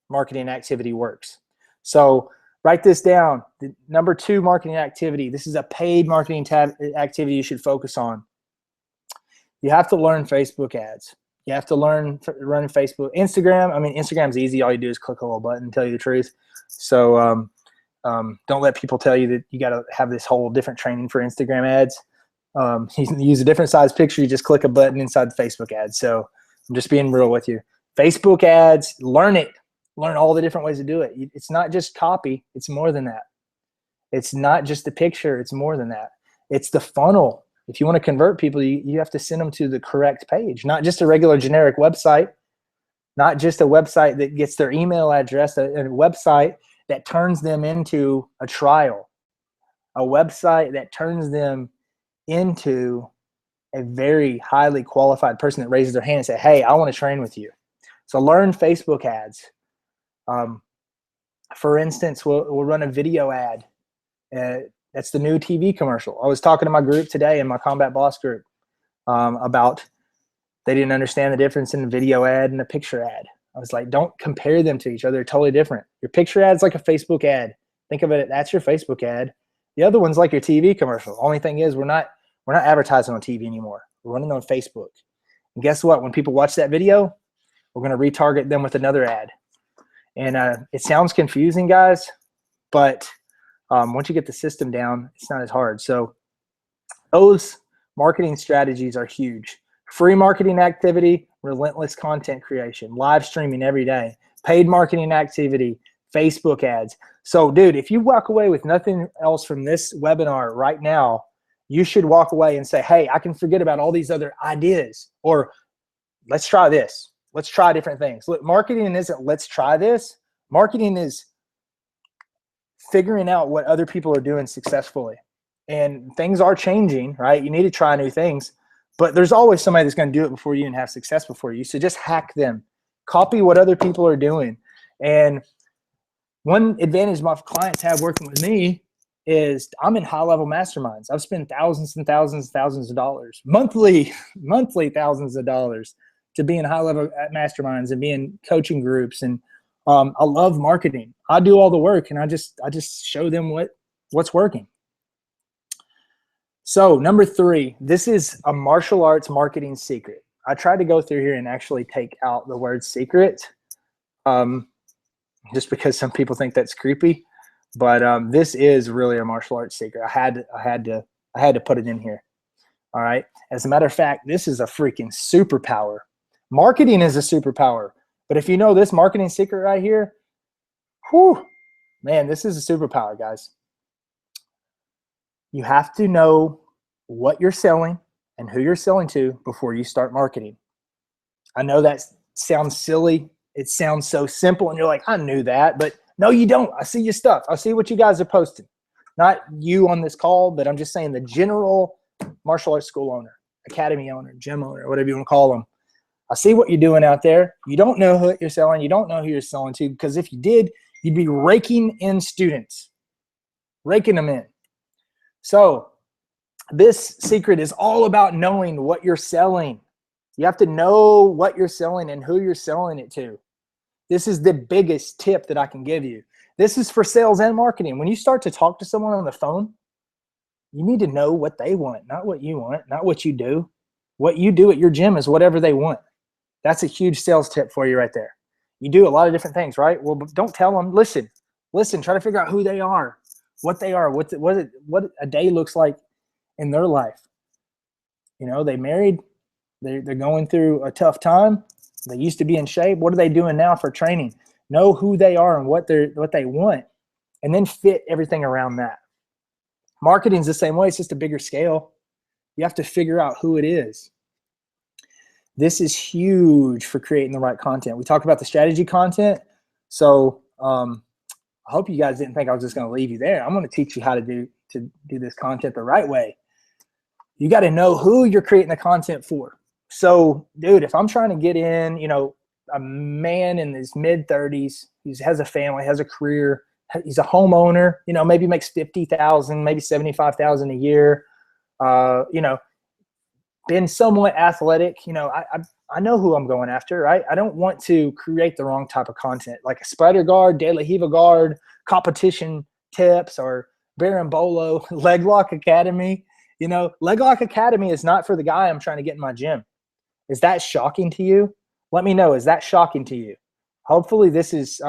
marketing activity works. So write this down. The number 2 marketing activity. This is a paid marketing activity you should focus on. You have to learn Facebook ads. You have to learn running Facebook. Instagram's easy. All you do is click a little button, tell you the truth. So don't let people tell you that you got to have this whole different training for Instagram ads. You use a different size picture. You just click a button inside the Facebook ads. So I'm just being real with you. Facebook ads, learn it. Learn all the different ways to do it. It's not just copy. It's more than that. It's not just the picture. It's more than that. It's the funnel. If you want to convert people, you have to send them to the correct page, not just a regular generic website, not just a website that gets their email address, a website that turns them into a trial, a website that turns them into a very highly qualified person that raises their hand and say, hey, I want to train with you. So learn Facebook ads. For instance, we'll run a video ad. That's the new TV commercial. I was talking to my group today in my Combat Boss group about they didn't understand the difference in a video ad and a picture ad. I was like, don't compare them to each other. They're totally different. Your picture ad's like a Facebook ad. Think of it, that's your Facebook ad. The other one's like your TV commercial. Only thing is we're not advertising on TV anymore. We're running on Facebook. And guess what? When people watch that video, we're going to retarget them with another ad. And it sounds confusing, guys. but once you get the system down, it's not as hard. So those marketing strategies are huge. Free marketing activity, relentless content creation, live streaming every day, paid marketing activity, Facebook ads. So dude, if you walk away with nothing else from this webinar right now, you should walk away and say, hey, I can forget about all these other ideas, or let's try this. Let's try different things. Look, marketing isn't let's try this. Marketing is figuring out what other people are doing successfully. And things are changing, right? You need to try new things, but there's always somebody that's going to do it before you and have success before you. So just hack them, copy what other people are doing. And one advantage my clients have working with me is I'm in high-level masterminds. I've spent thousands and thousands and thousands of dollars, monthly thousands of dollars to be in high-level masterminds and be in coaching groups. And I love marketing. I do all the work, and I just show them what's working. So number 3, this is a martial arts marketing secret. I tried to go through here and actually take out the word secret, just because some people think that's creepy. But this is really a martial arts secret. I had to put it in here. All right. As a matter of fact, this is a freaking superpower. Marketing is a superpower. But if you know this marketing secret right here, whew, man, this is a superpower, guys. You have to know what you're selling and who you're selling to before you start marketing. I know that sounds silly. It sounds so simple, and you're like, I knew that, but no, you don't. I see your stuff. I see what you guys are posting. Not you on this call, but I'm just saying the general martial arts school owner, academy owner, gym owner, whatever you want to call them. I see what you're doing out there. You don't know who you're selling. You don't know who you're selling to, because if you did, you'd be raking in students, raking them in. So this secret is all about knowing what you're selling. You have to know what you're selling and who you're selling it to. This is the biggest tip that I can give you. This is for sales and marketing. When you start to talk to someone on the phone, you need to know what they want, not what you want, not what you do. What you do at your gym is whatever they want. That's a huge sales tip for you right there. You do a lot of different things, right? Well, don't tell them. Listen, try to figure out who they are, what they are, what a day looks like in their life. You know, they married, they're going through a tough time. They used to be in shape. What are they doing now for training? Know who they are and what they want, and then fit everything around that. Marketing's the same way. It's just a bigger scale. You have to figure out who it is. This is huge for creating the right content. We talked about the strategy content. So I hope you guys didn't think I was just going to leave you there. I'm going to teach you how to do this content the right way. You got to know who you're creating the content for. So, dude, if I'm trying to get in, you know, a man in his mid-30s, he has a family, has a career, he's a homeowner, you know, maybe makes $50,000, maybe $75,000 a year, you know, been somewhat athletic, you know, I know who I'm going after, right? I don't want to create the wrong type of content, like a spider guard, De La Hiva guard, competition tips, or Berimbolo, Leg Lock Academy. You know, Leg Lock Academy is not for the guy I'm trying to get in my gym. Is that shocking to you? Let me know. Is that shocking to you? Hopefully this is,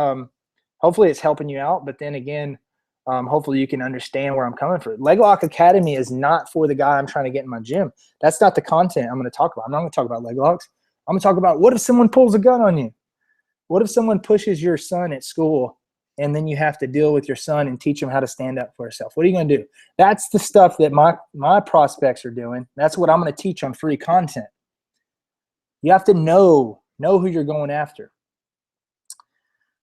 hopefully it's helping you out. But then again, hopefully you can understand where I'm coming from. Leg Lock Academy is not for the guy I'm trying to get in my gym. That's not the content I'm going to talk about. I'm not going to talk about leg locks. I'm going to talk about, what if someone pulls a gun on you? What if someone pushes your son at school, and then you have to deal with your son and teach him how to stand up for himself? What are you going to do? That's the stuff that my prospects are doing. That's what I'm going to teach on free content. You have to know who you're going after.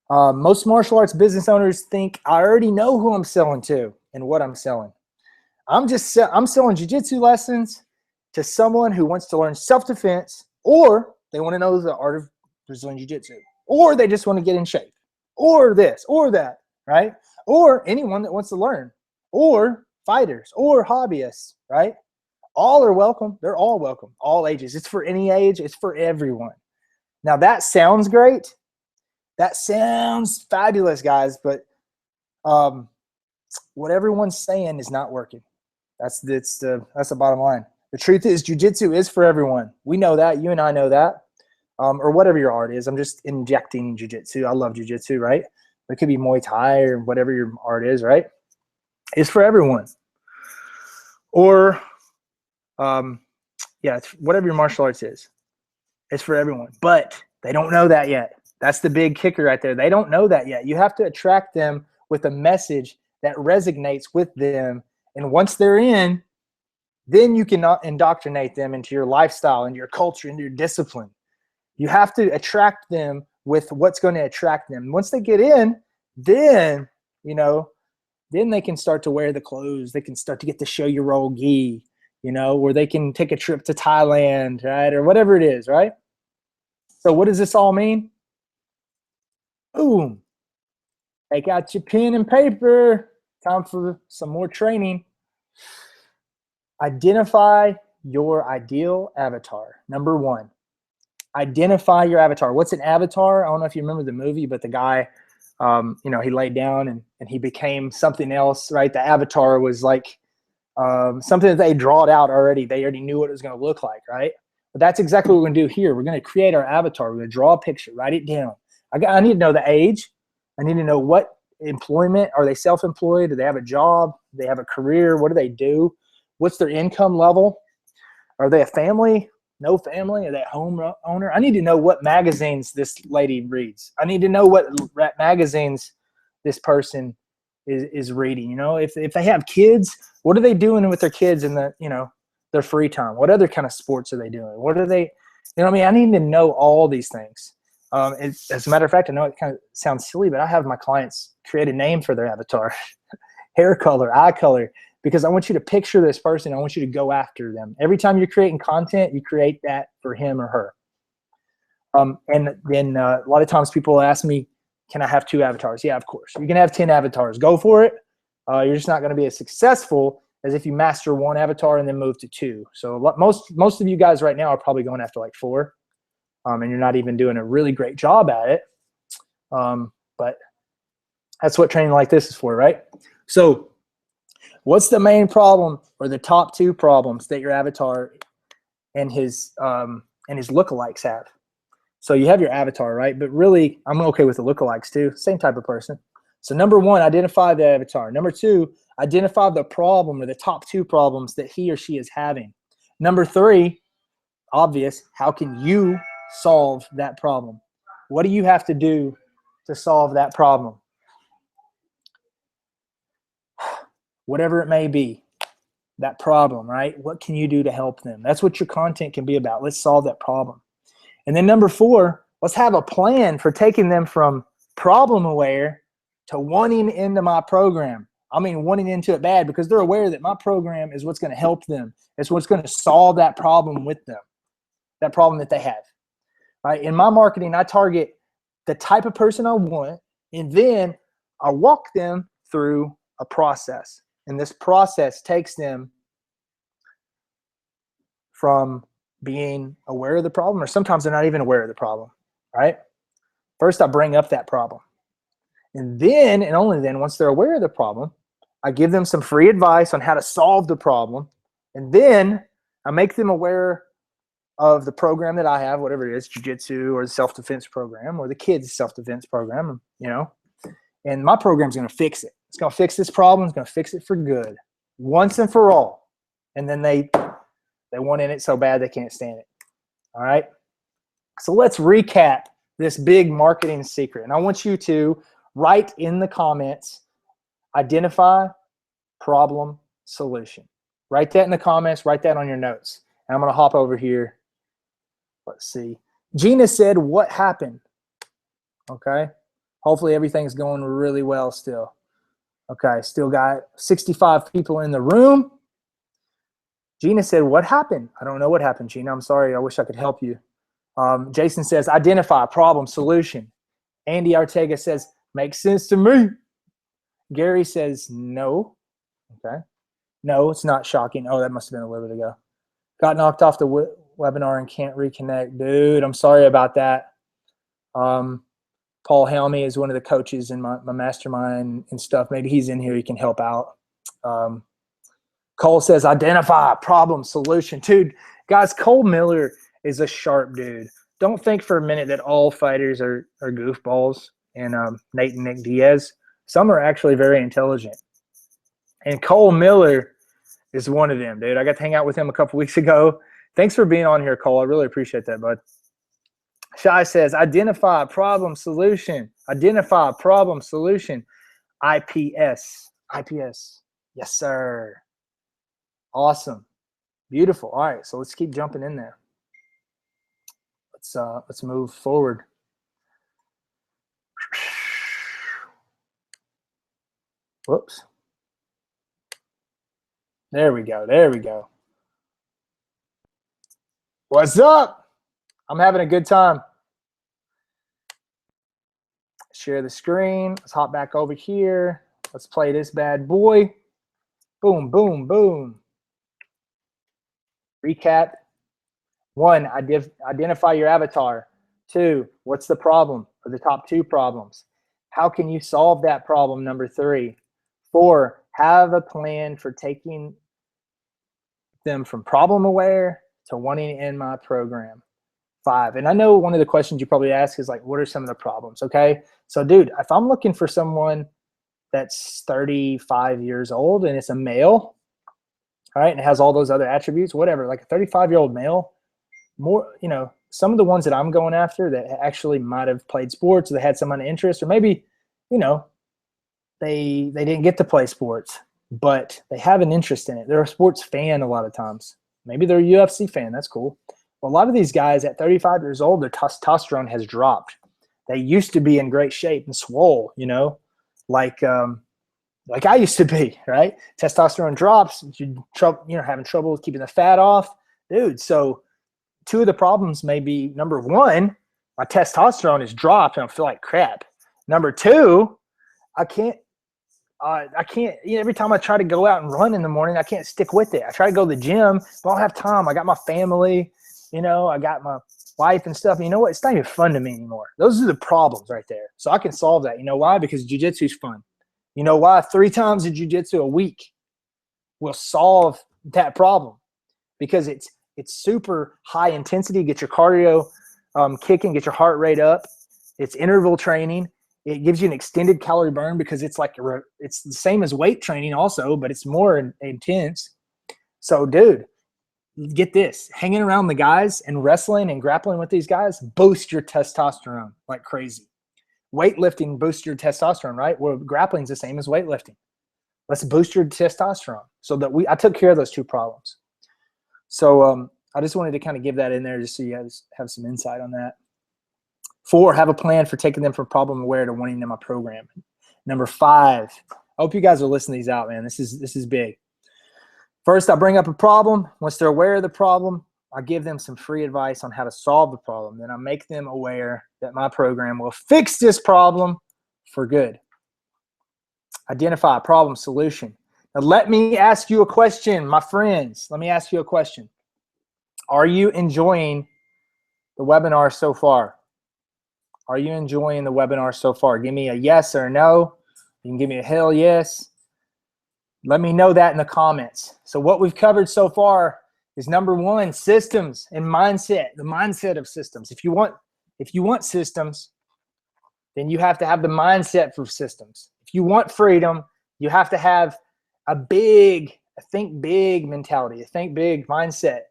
Most martial arts business owners think, I already know who I'm selling to and what I'm selling. I'm selling jiu-jitsu lessons to someone who wants to learn self-defense, or they want to know the art of Brazilian jiu-jitsu, or they just want to get in shape, or this, or that, right? Or anyone that wants to learn, or fighters, or hobbyists, right? All are welcome. They're all welcome. All ages. It's for any age. It's for everyone. Now that sounds great. That sounds fabulous, guys. But what everyone's saying is not working. That's the bottom line. The truth is, jiu-jitsu is for everyone. We know that. You and I know that. Or whatever your art is. I'm just injecting jiu-jitsu. I love jiu-jitsu, right? it could be Muay Thai or whatever your art is, right? It's for everyone. Or, yeah, it's whatever your martial arts is. It's for everyone. But they don't know that yet. That's the big kicker right there. They don't know that yet. You have to attract them with a message that resonates with them. And once they're in, then you can indoctrinate them into your lifestyle, into your culture, into your discipline. You have to attract them with what's going to attract them. Once they get in, then, you know, then they can start to wear the clothes. They can start to get to show your old gi, you know, or they can take a trip to Thailand, right? Or whatever it is, right? So what does this all mean? Boom. Take out your pen and paper. Time for some more training. Identify your ideal avatar. Number one, identify your avatar. What's an avatar? I don't know if you remember the movie, but the guy, you know, he laid down and he became something else, right? The avatar was like something that they drawed out already. They already knew what it was going to look like, right? But that's exactly what we're going to do here. We're going to create our avatar. We're going to draw a picture, write it down. I need to know the age. I need to know what employment. Are they self-employed? Do they have a job? Do they have a career? What do they do? What's their income level? Are they a family? No family? Are they a homeowner? I need to know what magazines this lady reads. I need to know what magazines this person is reading. You know, if they have kids, what are they doing with their kids in the, you know, their free time? What other kind of sports are they doing? What are they, you know what I mean? I need to know all these things. As a matter of fact, I know it kind of sounds silly, but I have my clients create a name for their avatar, hair color, eye color, because I want you to picture this person. I want you to go after them. Every time you're creating content, you create that for him or her. And then a lot of times people ask me, can I have 2 avatars? Yeah, of course. You can have 10 avatars. Go for it. You're just not going to be as successful as if you master 1 avatar and then move to 2. So most of you guys right now are probably going after like 4. And you're not even doing a really great job at it. But that's what training like this is for, right? So what's the main problem or the top 2 problems that your avatar and his lookalikes have? So you have your avatar, right? But really, I'm okay with the lookalikes too. Same type of person. So number 1, identify the avatar. Number 2, identify the problem or the top 2 problems that he or she is having. Number 3, obvious, how can you solve that problem? What do you have to do to solve that problem? Whatever it may be, that problem, right? What can you do to help them? That's what your content can be about. Let's solve that problem. And then number 4, let's have a plan for taking them from problem aware to wanting into my program. I mean, wanting into it bad, because they're aware that my program is what's going to help them. It's what's going to solve that problem with them, that problem that they have. Right? In my marketing, I target the type of person I want, and then I walk them through a process. And this process takes them from being aware of the problem, or sometimes they're not even aware of the problem, right? First, I bring up that problem. And then, and only then, once they're aware of the problem, I give them some free advice on how to solve the problem. And then I make them aware of the program that I have, whatever it is, jiu-jitsu or the self-defense program or the kids' self-defense program, you know, and my program's going to fix it. It's going to fix this problem. It's going to fix it for good, once and for all. And then they want in it so bad they can't stand it. All right. So let's recap this big marketing secret. And I want you to write in the comments, identify, problem, solution. Write that in the comments. Write that on your notes. And I'm going to hop over here. Let's see. Gina said, what happened? Okay. Hopefully everything's going really well still. Okay. Still got 65 people in the room. Gina said, what happened? I don't know what happened, Gina. I'm sorry. I wish I could help you. Jason says, identify, problem, solution. Andy Ortega says, makes sense to me. Gary says, no. Okay. No, it's not shocking. Oh, that must have been a little bit ago. Got knocked off the webinar and can't reconnect. Dude, I'm sorry about that. Paul Helmy is one of the coaches in my mastermind and stuff. Maybe he's in here. He can help out. Cole says, identify, problem, solution. Dude, guys, Cole Miller is a sharp dude. Don't think for a minute that all fighters are goofballs. and Nate and Nick Diaz. Some are actually very intelligent. And Cole Miller is one of them, dude. I got to hang out with him a couple weeks ago. Thanks for being on here, Cole. I really appreciate that, bud. Shai says, identify problem solution. Identify problem solution. IPS. IPS. Yes, sir. Awesome. Beautiful. All right, so let's keep jumping in there. Let's move forward. Whoops. There we go. There we go. What's up? I'm having a good time. Share the screen. Let's hop back over here. Let's play this bad boy. Boom, boom, boom. Recap. 1, identify your avatar. 2, what's the problem, or the top 2 problems? How can you solve that problem, number 3? 4, have a plan for taking them from problem aware to wanting in my program. 5, and I know one of the questions you probably ask is like, what are some of the problems? Okay, so dude, if I'm looking for someone that's 35 years old and it's a male, all right, and it has all those other attributes, whatever, like a 35-year-old male, more, you know, some of the ones that I'm going after that actually might have played sports, or they had some kind of interest, or maybe, you know, they didn't get to play sports, but they have an interest in it. They're a sports fan a lot of times. Maybe they're a UFC fan. That's cool. Well, a lot of these guys at 35 years old, their testosterone has dropped. They used to be in great shape and swole, you know, like I used to be, right? Testosterone drops, you know, having trouble with keeping the fat off, dude. So 2 of the problems may be, number 1, my testosterone is dropped and I feel like crap. Number 2, I can't, you know, every time I try to go out and run in the morning, I can't stick with it. I try to go to the gym, but I don't have time. I got my family, you know, I got my wife and stuff. And you know what? It's not even fun to me anymore. Those are the problems right there. So I can solve that. You know why? Because jiu-jitsu is fun. You know why? 3 times in jiu-jitsu a week will solve that problem, because it's super high intensity. Get your cardio kicking, get your heart rate up. It's interval training. It gives you an extended calorie burn because it's like it's the same as weight training also, but it's more intense. So, dude, get this. Hanging around the guys and wrestling and grappling with these guys boost your testosterone like crazy. Weightlifting boosts your testosterone, right? Well, grappling is the same as weightlifting. Let's boost your testosterone. So that I took care of those 2 problems. So I just wanted to kind of give that in there just so you guys have some insight on that. 4, have a plan for taking them from problem aware to wanting in my program. Number 5, I hope you guys are listening these out, man. This is big. First, I bring up a problem. Once they're aware of the problem, I give them some free advice on how to solve the problem. Then I make them aware that my program will fix this problem for good. Identify a problem solution. Now, let me ask you a question, my friends. Let me ask you a question. Are you enjoying the webinar so far? Are you enjoying the webinar so far? Give me a yes or a no. You can give me a hell yes. Let me know that in the comments. So what we've covered so far is number 1, systems and mindset, the mindset of systems. If you want systems, then you have to have the mindset for systems. If you want freedom, you have to have a think big mentality, a think big mindset.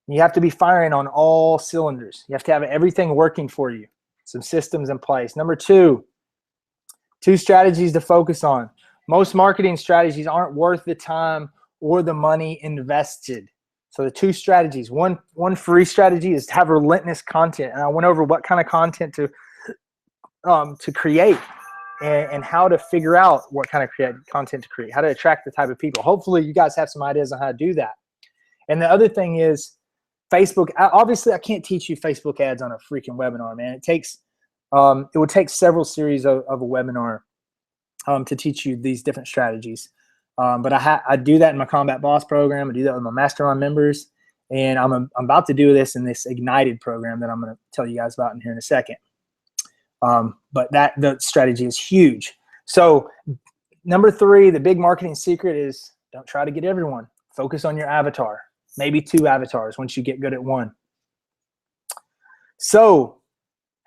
You have to be firing on all cylinders. You have to have everything working for you. Some systems in place. Number 2 strategies to focus on. Most marketing strategies aren't worth the time or the money invested. So the 2 strategies, one free strategy is to have relentless content. And I went over what kind of content to create and how to figure out what kind of content to create, how to attract the type of people. Hopefully you guys have some ideas on how to do that. And the other thing is Facebook. Obviously, I can't teach you Facebook ads on a freaking webinar, man. It would take several series of a webinar to teach you these different strategies. But I do that in my Combat Boss program. I do that with my mastermind members. And I'm about to do this in this Ignited program that I'm going to tell you guys about in here in a second. But the strategy is huge. So number 3, the big marketing secret is don't try to get everyone. Focus on your avatar, maybe 2 avatars once you get good at 1. So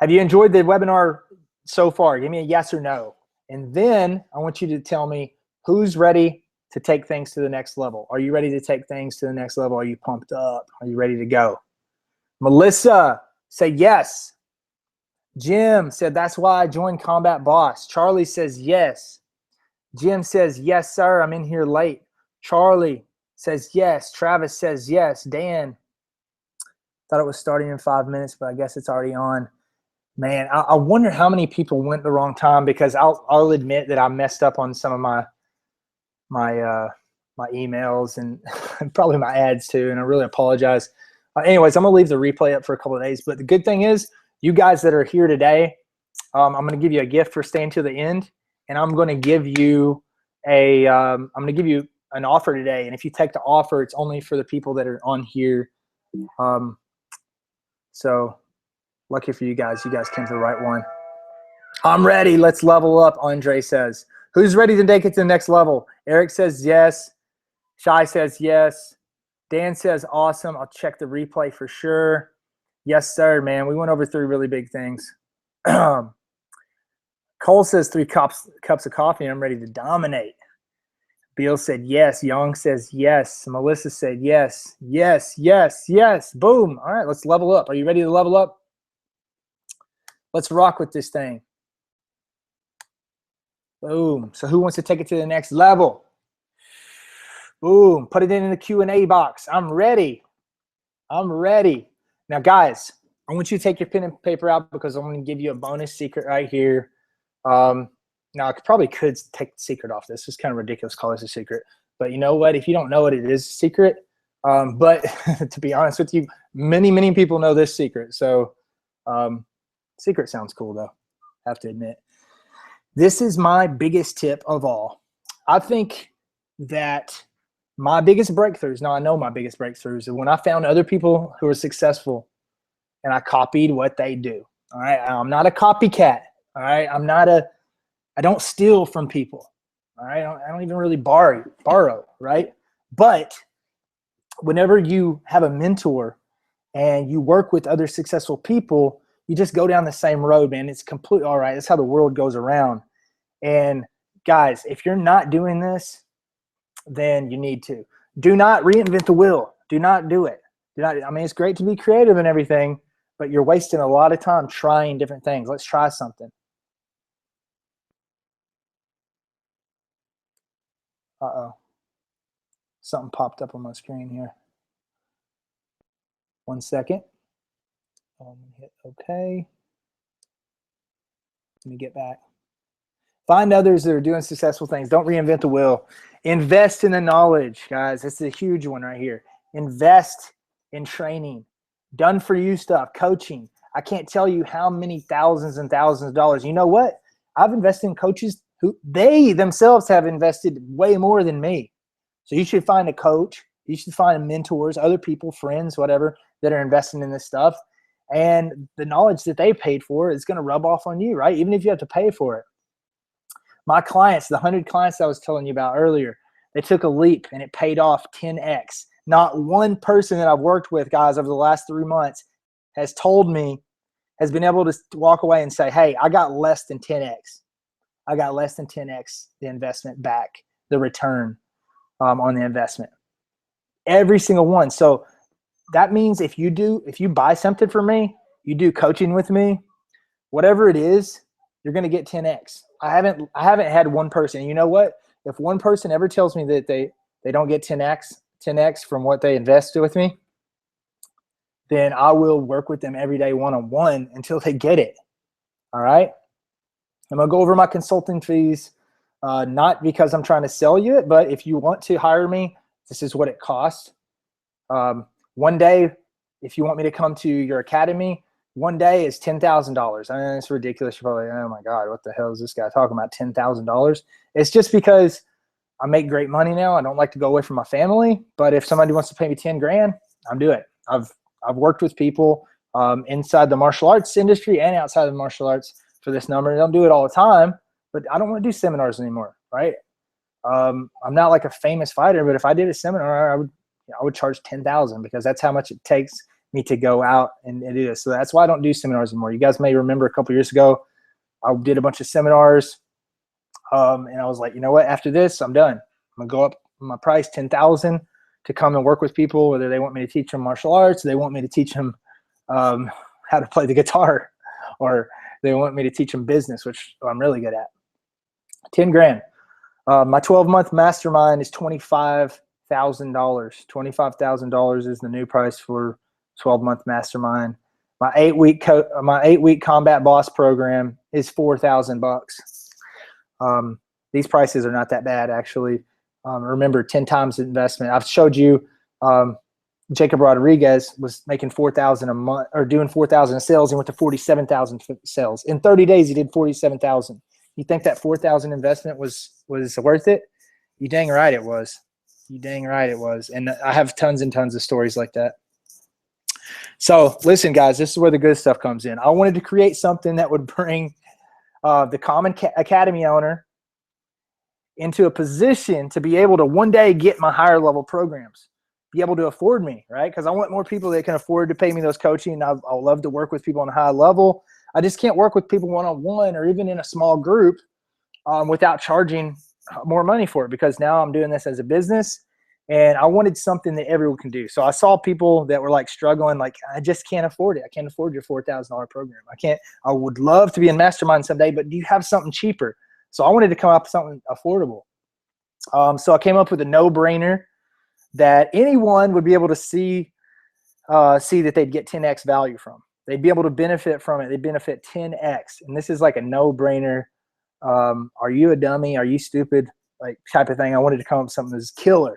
have you enjoyed the webinar so far? Give me a yes or no. And then I want you to tell me who's ready to take things to the next level. Are you ready to take things to the next level? Are you pumped up? Are you ready to go? Melissa, say yes. Jim said, that's why I joined Combat Boss. Charlie says yes. Jim says, yes, sir. I'm in here late. Charlie says yes. Travis says yes. Dan, thought it was starting in 5 minutes, but I guess it's already on. Man, I wonder how many people went the wrong time, because I'll admit that I messed up on some of my emails and probably my ads too, and I really apologize. Anyways, I'm gonna leave the replay up for a couple of days. But the good thing is, you guys that are here today, I'm gonna give you a gift for staying to the end, and I'm gonna give you I'm gonna give you an offer today. And if you take the offer, it's only for the people that are on here. So lucky for you guys came to the right one. I'm ready. Let's level up, Andre says. Who's ready to take it to the next level? Eric says yes. Shai says yes. Dan says awesome. I'll check the replay for sure. Yes, sir, man. We went over 3 really big things. Cole says 3 cups of coffee, and I'm ready to dominate. Beal said yes. Young says yes. Melissa said yes. Yes, yes, yes. Boom. All right, let's level up. Are you ready to level up? Let's rock with this thing. Boom. So who wants to take it to the next level? Boom. Put it in the Q&A box. I'm ready. I'm ready. Now, guys, I want you to take your pen and paper out, because I'm going to give you a bonus secret right here. Now, I probably could take the secret off this. It's kind of ridiculous to call this a secret. But you know what? If you don't know it, it is a secret. But to be honest with you, many people know this secret. So secret sounds cool, though, I have to admit. This is my biggest tip of all. I think that my biggest breakthroughs, now I know my biggest breakthroughs, are when I found other people who are successful and I copied what they do. All right. I'm not a copycat. All right. I don't steal from people. All right. I don't even really borrow, right? But whenever you have a mentor and you work with other successful people, you just go down the same road, man. It's completely all right. That's how the world goes around. And guys, if you're not doing this, then you need to. Do not reinvent the wheel. Do not do it. I mean, it's great to be creative and everything, but you're wasting a lot of time trying different things. Let's try something. Uh-oh. Something popped up on my screen here. 1 second. Hit OK. Let me get back. Find others that are doing successful things. Don't reinvent the wheel. Invest in the knowledge, guys. This is a huge one right here. Invest in training, done for you stuff, coaching. I can't tell you how many thousands and thousands of dollars. You know what? I've invested in coaches who they themselves have invested way more than me. So you should find a coach. You should find mentors, other people, friends, whatever, that are investing in this stuff. And the knowledge that they paid for is going to rub off on you, right? Even if you have to pay for it. My clients, the 100 clients I was telling you about earlier, they took a leap and it paid off 10x. Not one person that I've worked with, guys, over the last 3 months has been able to walk away and say, hey, I got less than 10x. I got less than 10x the investment back, the return on the investment. Every single one. So that means if you buy something from me, you do coaching with me, whatever it is, you're going to get 10x. I haven't had one person. You know what? If one person ever tells me that they don't get 10x from what they invested with me, then I will work with them every day one-on-one until they get it. All right? I'm going to go over my consulting fees, not because I'm trying to sell you it, but if you want to hire me, this is what it costs. One day, if you want me to come to your academy, one day is $10,000. I mean, it's ridiculous. You're probably, oh my God, what the hell is this guy talking about? $10,000. It's just because I make great money now. I don't like to go away from my family, but if somebody wants to pay me 10 grand, I'm doing it. I've worked with people inside the martial arts industry and outside of the martial arts for this number. I don't do it all the time, but I don't want to do seminars anymore, right? I'm not like a famous fighter, but if I did a seminar, I would charge $10,000 because that's how much it takes me to go out and do this. So that's why I don't do seminars anymore. You guys may remember a couple years ago, I did a bunch of seminars, and I was like, you know what? After this, I'm done. I'm gonna go up my price, $10,000, to come and work with people, whether they want me to teach them martial arts, they want me to teach them how to play the guitar, or they want me to teach them business, which I'm really good at. 10 grand. My 12-month mastermind is $25,000. $25,000 is the new price for 12-month mastermind. My 8-week combat boss program is $4,000. These prices are not that bad, actually. Remember, 10 times the investment. I've showed you Jacob Rodriguez was making $4,000 a month, or doing $4,000 in sales. He went to $47,000 sales. In 30 days, he did $47,000. You think that $4,000 investment was worth it? You dang right it was. You dang right it was. And I have tons and tons of stories like that. So listen, guys, this is where the good stuff comes in. I wanted to create something that would bring the Common Academy owner into a position to be able to one day get my higher level programs, be able to afford me, right? Because I want more people that can afford to pay me those coaching. I'll love to work with people on a high level. I just can't work with people one-on-one or even in a small group without charging more money for it, because now I'm doing this as a business, and I wanted something that everyone can do. So I saw people that were like struggling, like, I just can't afford it. I can't afford your $4,000 program. I would love to be in mastermind someday, but do you have something cheaper? So I wanted to come up with something affordable. So I came up with a no-brainer that anyone would be able to see that they'd get 10x value from. They'd be able to benefit from it. They'd benefit 10x. And this is like a no-brainer. Are you a dummy? Are you stupid? Like, type of thing. I wanted to come up with something that's killer.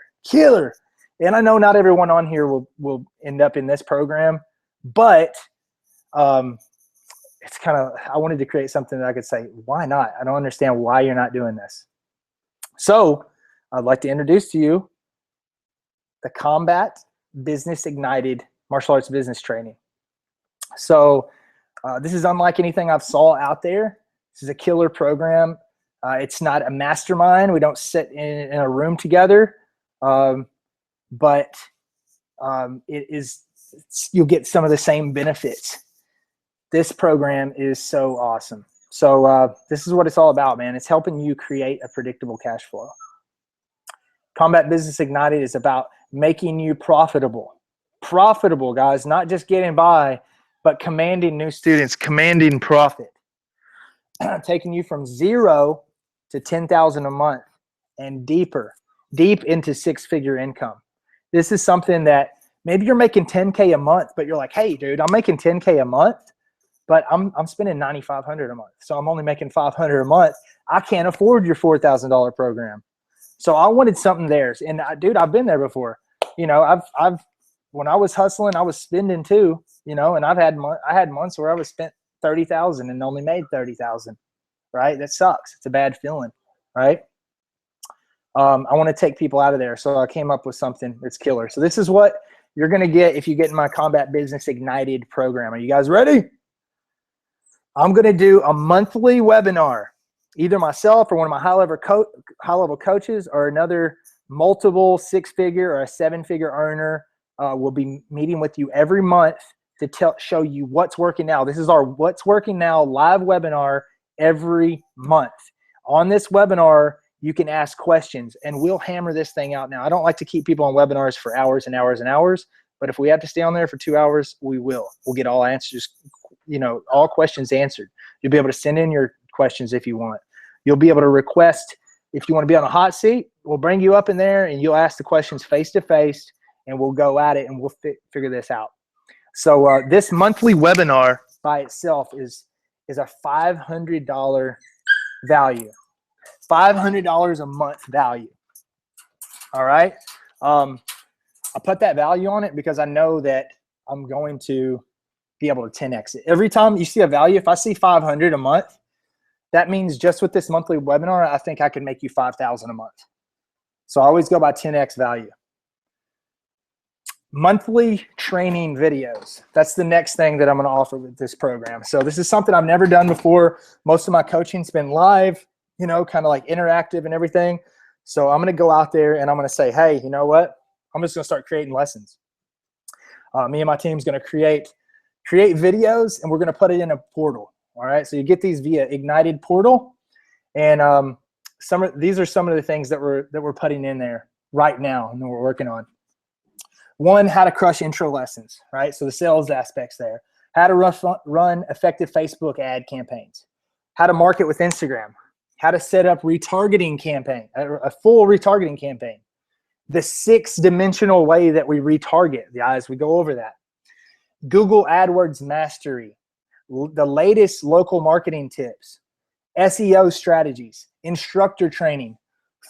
And I know not everyone on here will end up in this program, but it's kind of, I wanted to create something that I could say, why not? I don't understand why you're not doing this. So I'd like to introduce to you the Combat Business Ignited Martial Arts Business Training. So this is unlike anything I've saw out there. This is a killer program. It's not a mastermind. We don't sit in a room together, but it is, you'll get some of the same benefits. This program is so awesome. So this is what it's all about, man. It's helping you create a predictable cash flow. Combat Business Ignited is about making you profitable. Profitable, guys, not just getting by, but commanding new students, commanding profit. Taking you from 0 to 10,000 a month and deep into 6-figure income. This is something that maybe you're making 10K a month, but you're like, hey, dude, I'm making 10K a month, but I'm spending $9,500 a month. So I'm only making $500 a month. I can't afford your $4,000 program. So I wanted something theirs. And dude, I've been there before. You know, I've when I was hustling, I was spending too, you know, and I had months where I was spent $30,000 and only made $30,000, right? That sucks. It's a bad feeling, right? I want to take people out of there. So I came up with something that's killer. So this is what you're going to get if you get in my Combat Business Ignited program. Are you guys ready? I'm going to do a monthly webinar. Either myself or one of my high-level coaches or another multiple 6-figure or a 7-figure earner will be meeting with you every month to show you what's working now. This is our What's Working Now live webinar every month. On this webinar, you can ask questions, and we'll hammer this thing out. Now, I don't like to keep people on webinars for hours and hours and hours, but if we have to stay on there for 2 hours, we will. We'll get all answers, you know, all questions answered. You'll be able to send in your questions if you want. You'll be able to request, if you want to be on a hot seat, we'll bring you up in there and you'll ask the questions face to face, and we'll go at it and we'll figure this out. So this monthly webinar by itself is a $500 value. $500 a month value. All right. I put that value on it because I know that I'm going to be able to 10x it. Every time you see a value, if I see 500 a month, that means just with this monthly webinar, I think I can make you 5,000 a month. So I always go by 10x value. Monthly training videos. That's the next thing that I'm going to offer with this program. So this is something I've never done before. Most of my coaching's been live, you know, kind of like interactive and everything. So I'm going to go out there and I'm going to say, hey, you know what? I'm just going to start creating lessons. Me and my team's going to create videos, and we're going to put it in a portal. All right, so you get these via Ignited portal, and these are some of the things that we're putting in there right now and that we're working on. One, how to crush intro lessons, right? So the sales aspects there. How to run effective Facebook ad campaigns. How to market with Instagram. How to set up retargeting campaign, a full retargeting campaign. The 6-dimensional way that we retarget, guys, we go over that. Google AdWords mastery. The latest local marketing tips. SEO strategies. Instructor training.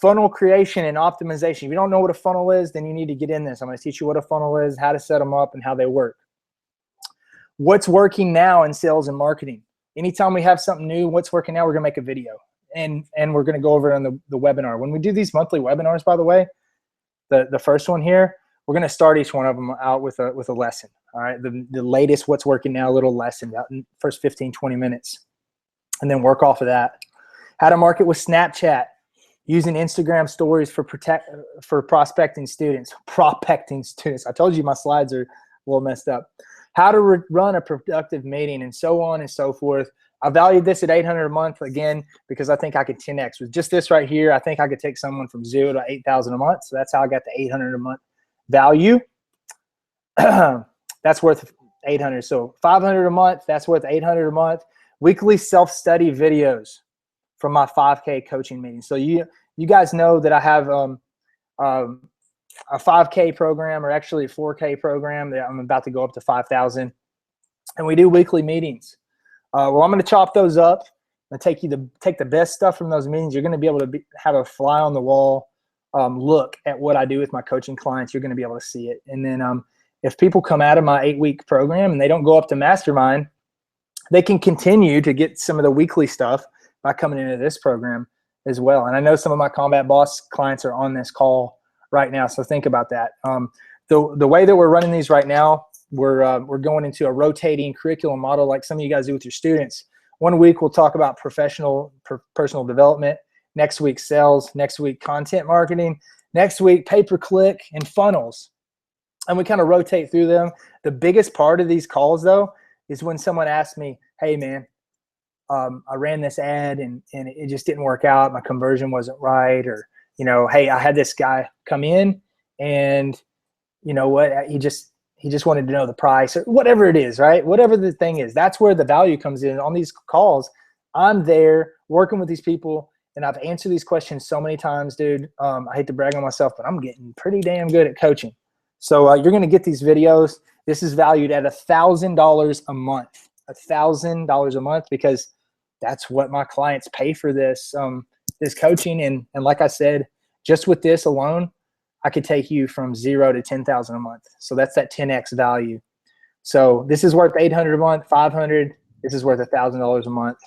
Funnel creation and optimization. If you don't know what a funnel is, then you need to get in this. I'm going to teach you what a funnel is, how to set them up, and how they work. What's working now in sales and marketing. Anytime we have something new, what's working now, we're going to make a video. And we're going to go over it on the webinar. When we do these monthly webinars, by the way, the first one here, we're going to start each one of them out with a lesson. All right, the latest what's working now little lesson, about in first 15, 20 minutes. And then work off of that. How to market with Snapchat. Using Instagram stories for prospecting students. I told you my slides are a little messed up. How to run a productive meeting, and so on and so forth. I valued this at $800 a month, again, because I think I could 10x. With just this right here, I think I could take someone from 0 to 8,000 a month. So that's how I got the $800 a month value. That's worth $800. So $500 a month, that's worth $800 a month. Weekly self-study videos from my 5K coaching meeting. So you guys know that I have a 5K program, or actually a 4K program that I'm about to go up to 5,000. And we do weekly meetings. Well, I'm going to chop those up and take the best stuff from those meetings. You're going to be able to have a fly on the wall look at what I do with my coaching clients. You're going to be able to see it. And then if people come out of my 8-week program and they don't go up to mastermind, they can continue to get some of the weekly stuff by coming into this program as well. And I know some of my Combat Boss clients are on this call right now, so think about that. The way that we're running these right now, we're going into a rotating curriculum model like some of you guys do with your students. One week we'll talk about personal development. Next week sales. Next week content marketing. Next week pay-per-click and funnels. And we kind of rotate through them. The biggest part of these calls, though, is when someone asks me, hey, man, I ran this ad and it just didn't work out. My conversion wasn't right. Or, hey, I had this guy come in and you know what, he just wanted to know the price, or whatever it is, right? Whatever the thing is, that's where the value comes in. On these calls, I'm there working with these people, and I've answered these questions so many times, dude. I hate to brag on myself, but I'm getting pretty damn good at coaching. So you're going to get these videos. This is valued at $1,000 a month, $1,000 a month, because that's what my clients pay for this coaching. And like I said, just with this alone, I could take you from 0 to 10,000 a month. So that's that 10x value. So this is worth $800 a month, $500. This is worth $1,000 a month.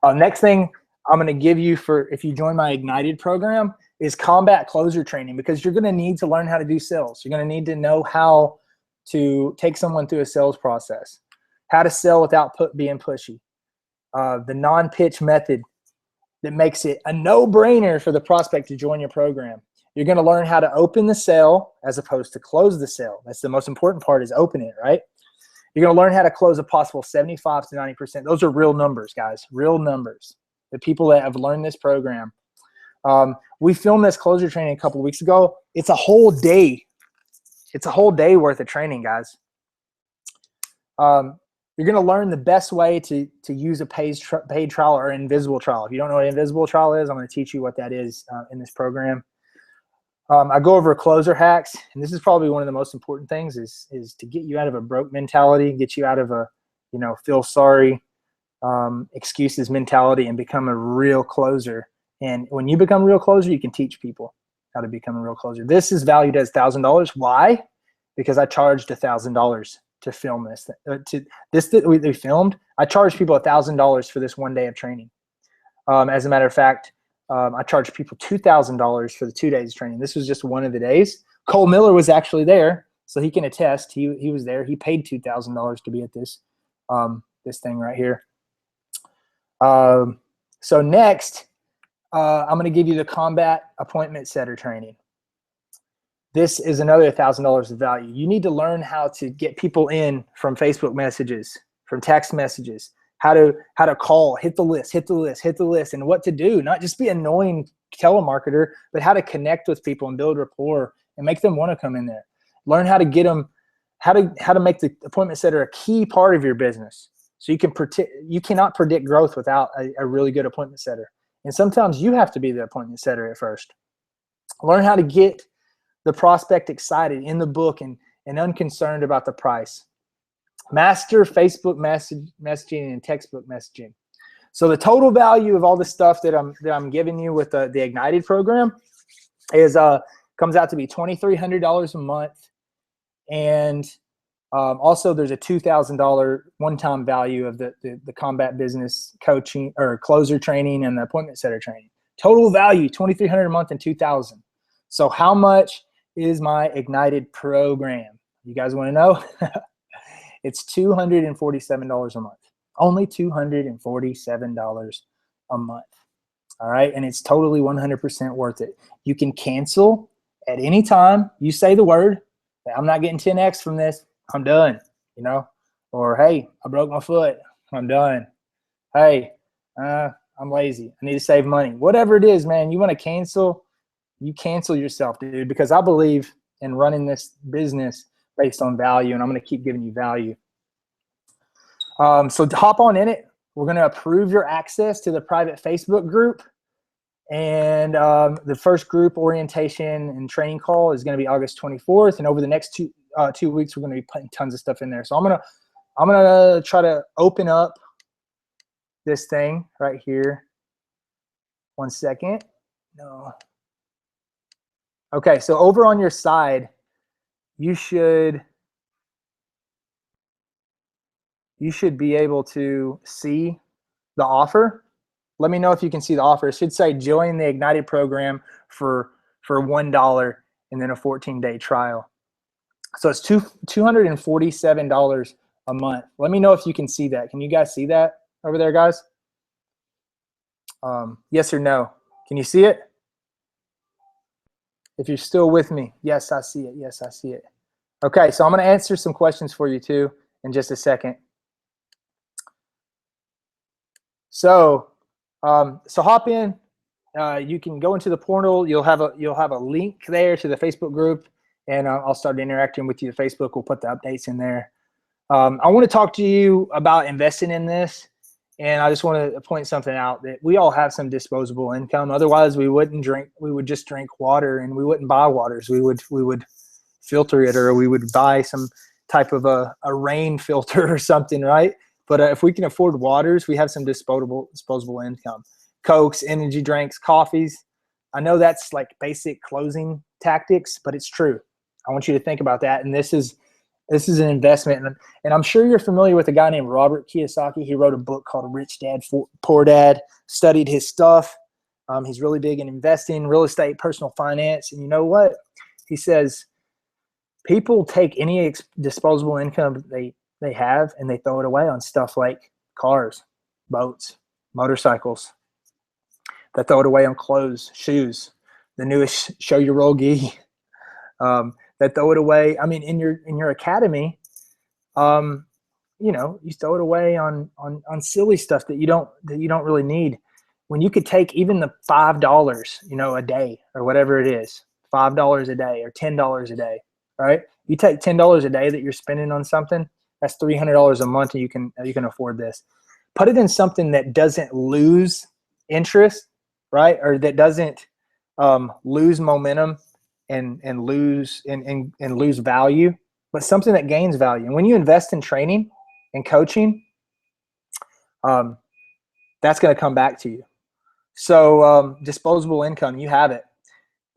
Next thing I'm going to give you if you join my Ignited program is combat closer training, because you're going to need to learn how to do sales. You're going to need to know how to take someone through a sales process, how to sell without being pushy, the non-pitch method that makes it a no-brainer for the prospect to join your program. You're going to learn how to open the sale as opposed to close the sale. That's the most important part, is open it, right? You're going to learn how to close a possible 75 to 90%. Those are real numbers, guys, real numbers. The people that have learned this program. We filmed this closure training a couple of weeks ago. It's a whole day. It's a whole day worth of training, guys. You're going to learn the best way to use a paid trial or invisible trial. If you don't know what an invisible trial is, I'm going to teach you what that is in this program. I go over closer hacks, and this is probably one of the most important things is to get you out of a broke mentality, get you out of a, feel sorry, excuses mentality, and become a real closer. And when you become a real closer, you can teach people how to become a real closer. This is valued as $1,000. Why? Because I charged $1,000 to film this. That we filmed, I charged people $1,000 for this one day of training. As a matter of fact, I charged people $2,000 for the 2 days of training. This was just one of the days. Cole Miller was actually there, so he can attest. He was there. He paid $2,000 to be at this this thing right here. So next, I'm going to give you the combat appointment setter training. This is another $1,000 of value. You need to learn how to get people in from Facebook messages, from text messages, how to call, hit the list, and what to do. Not just be an annoying telemarketer, but how to connect with people and build rapport and make them want to come in there. Learn how to get them, how to make the appointment setter a key part of your business. So you cannot predict growth without a really good appointment setter. And sometimes you have to be the appointment setter at first. Learn how to get the prospect excited in the book and unconcerned about the price. Master Facebook messaging and textbook messaging. So the total value of all the stuff that I'm giving you with the Ignited program is comes out to be $2,300 a month, and also there's a $2,000 one-time value of the combat business coaching or closer training and the appointment setter training. Total value $2,300 a month and $2,000. So how much is my Ignited program? You guys want to know? It's $247 a month. Only $247 a month. All right. And it's totally 100% worth it. You can cancel at any time. You say the word, I'm not getting 10X from this. I'm done, you know, or, hey, I broke my foot. I'm done. Hey, I'm lazy. I need to save money. Whatever it is, man, you want to cancel, you cancel yourself, dude, because I believe in running this business based on value, and I'm going to keep giving you value. So hop on in it. We're going to approve your access to the private Facebook group. And the first group orientation and training call is going to be August 24th. And over the next two weeks, we're going to be putting tons of stuff in there. So I'm gonna try to open up this thing right here. 1 second. No. Okay, so over on your side, you should be able to see the offer. Let me know if you can see the offer. It should say join the Ignited program for $1 and then a 14-day trial. So it's $247 a month. Let me know if you can see that. Can you guys see that over there, guys? Yes or no? Can you see it? If you're still with me, yes, I see it. Yes, I see it. Okay, so I'm going to answer some questions for you too in just a second. So hop in. You can go into the portal. You'll have a link there to the Facebook group, and I'll start interacting with you. Facebook will put the updates in there. I want to talk to you about investing in this, and I just want to point something out that we all have some disposable income. Otherwise, we wouldn't drink. We would just drink water, and we wouldn't buy waters. We would filter it, or we would buy some type of a rain filter or something, right? But if we can afford waters, we have some disposable income. Cokes, energy drinks, coffees. I know that's like basic closing tactics, but it's true. I want you to think about that. And this is an investment. And I'm sure you're familiar with a guy named Robert Kiyosaki. He wrote a book called Rich Dad, Poor Dad, studied his stuff. He's really big in investing, real estate, personal finance. And you know what? He says people take any disposable income they have and they throw it away on stuff like cars, boats, motorcycles. They throw it away on clothes, shoes, the newest show your roll gi. They throw it away. I mean, in your academy, you throw it away on silly stuff that you don't really need. When you could take even the $5, a day or whatever it is, $5 a day or $10 a day, right? You take $10 a day that you're spending on something, that's $300 a month, and you can afford this. Put it in something that doesn't lose interest, right? Or that doesn't lose momentum and lose value, but something that gains value. And when you invest in training and coaching, that's going to come back to you. So disposable income, you have it.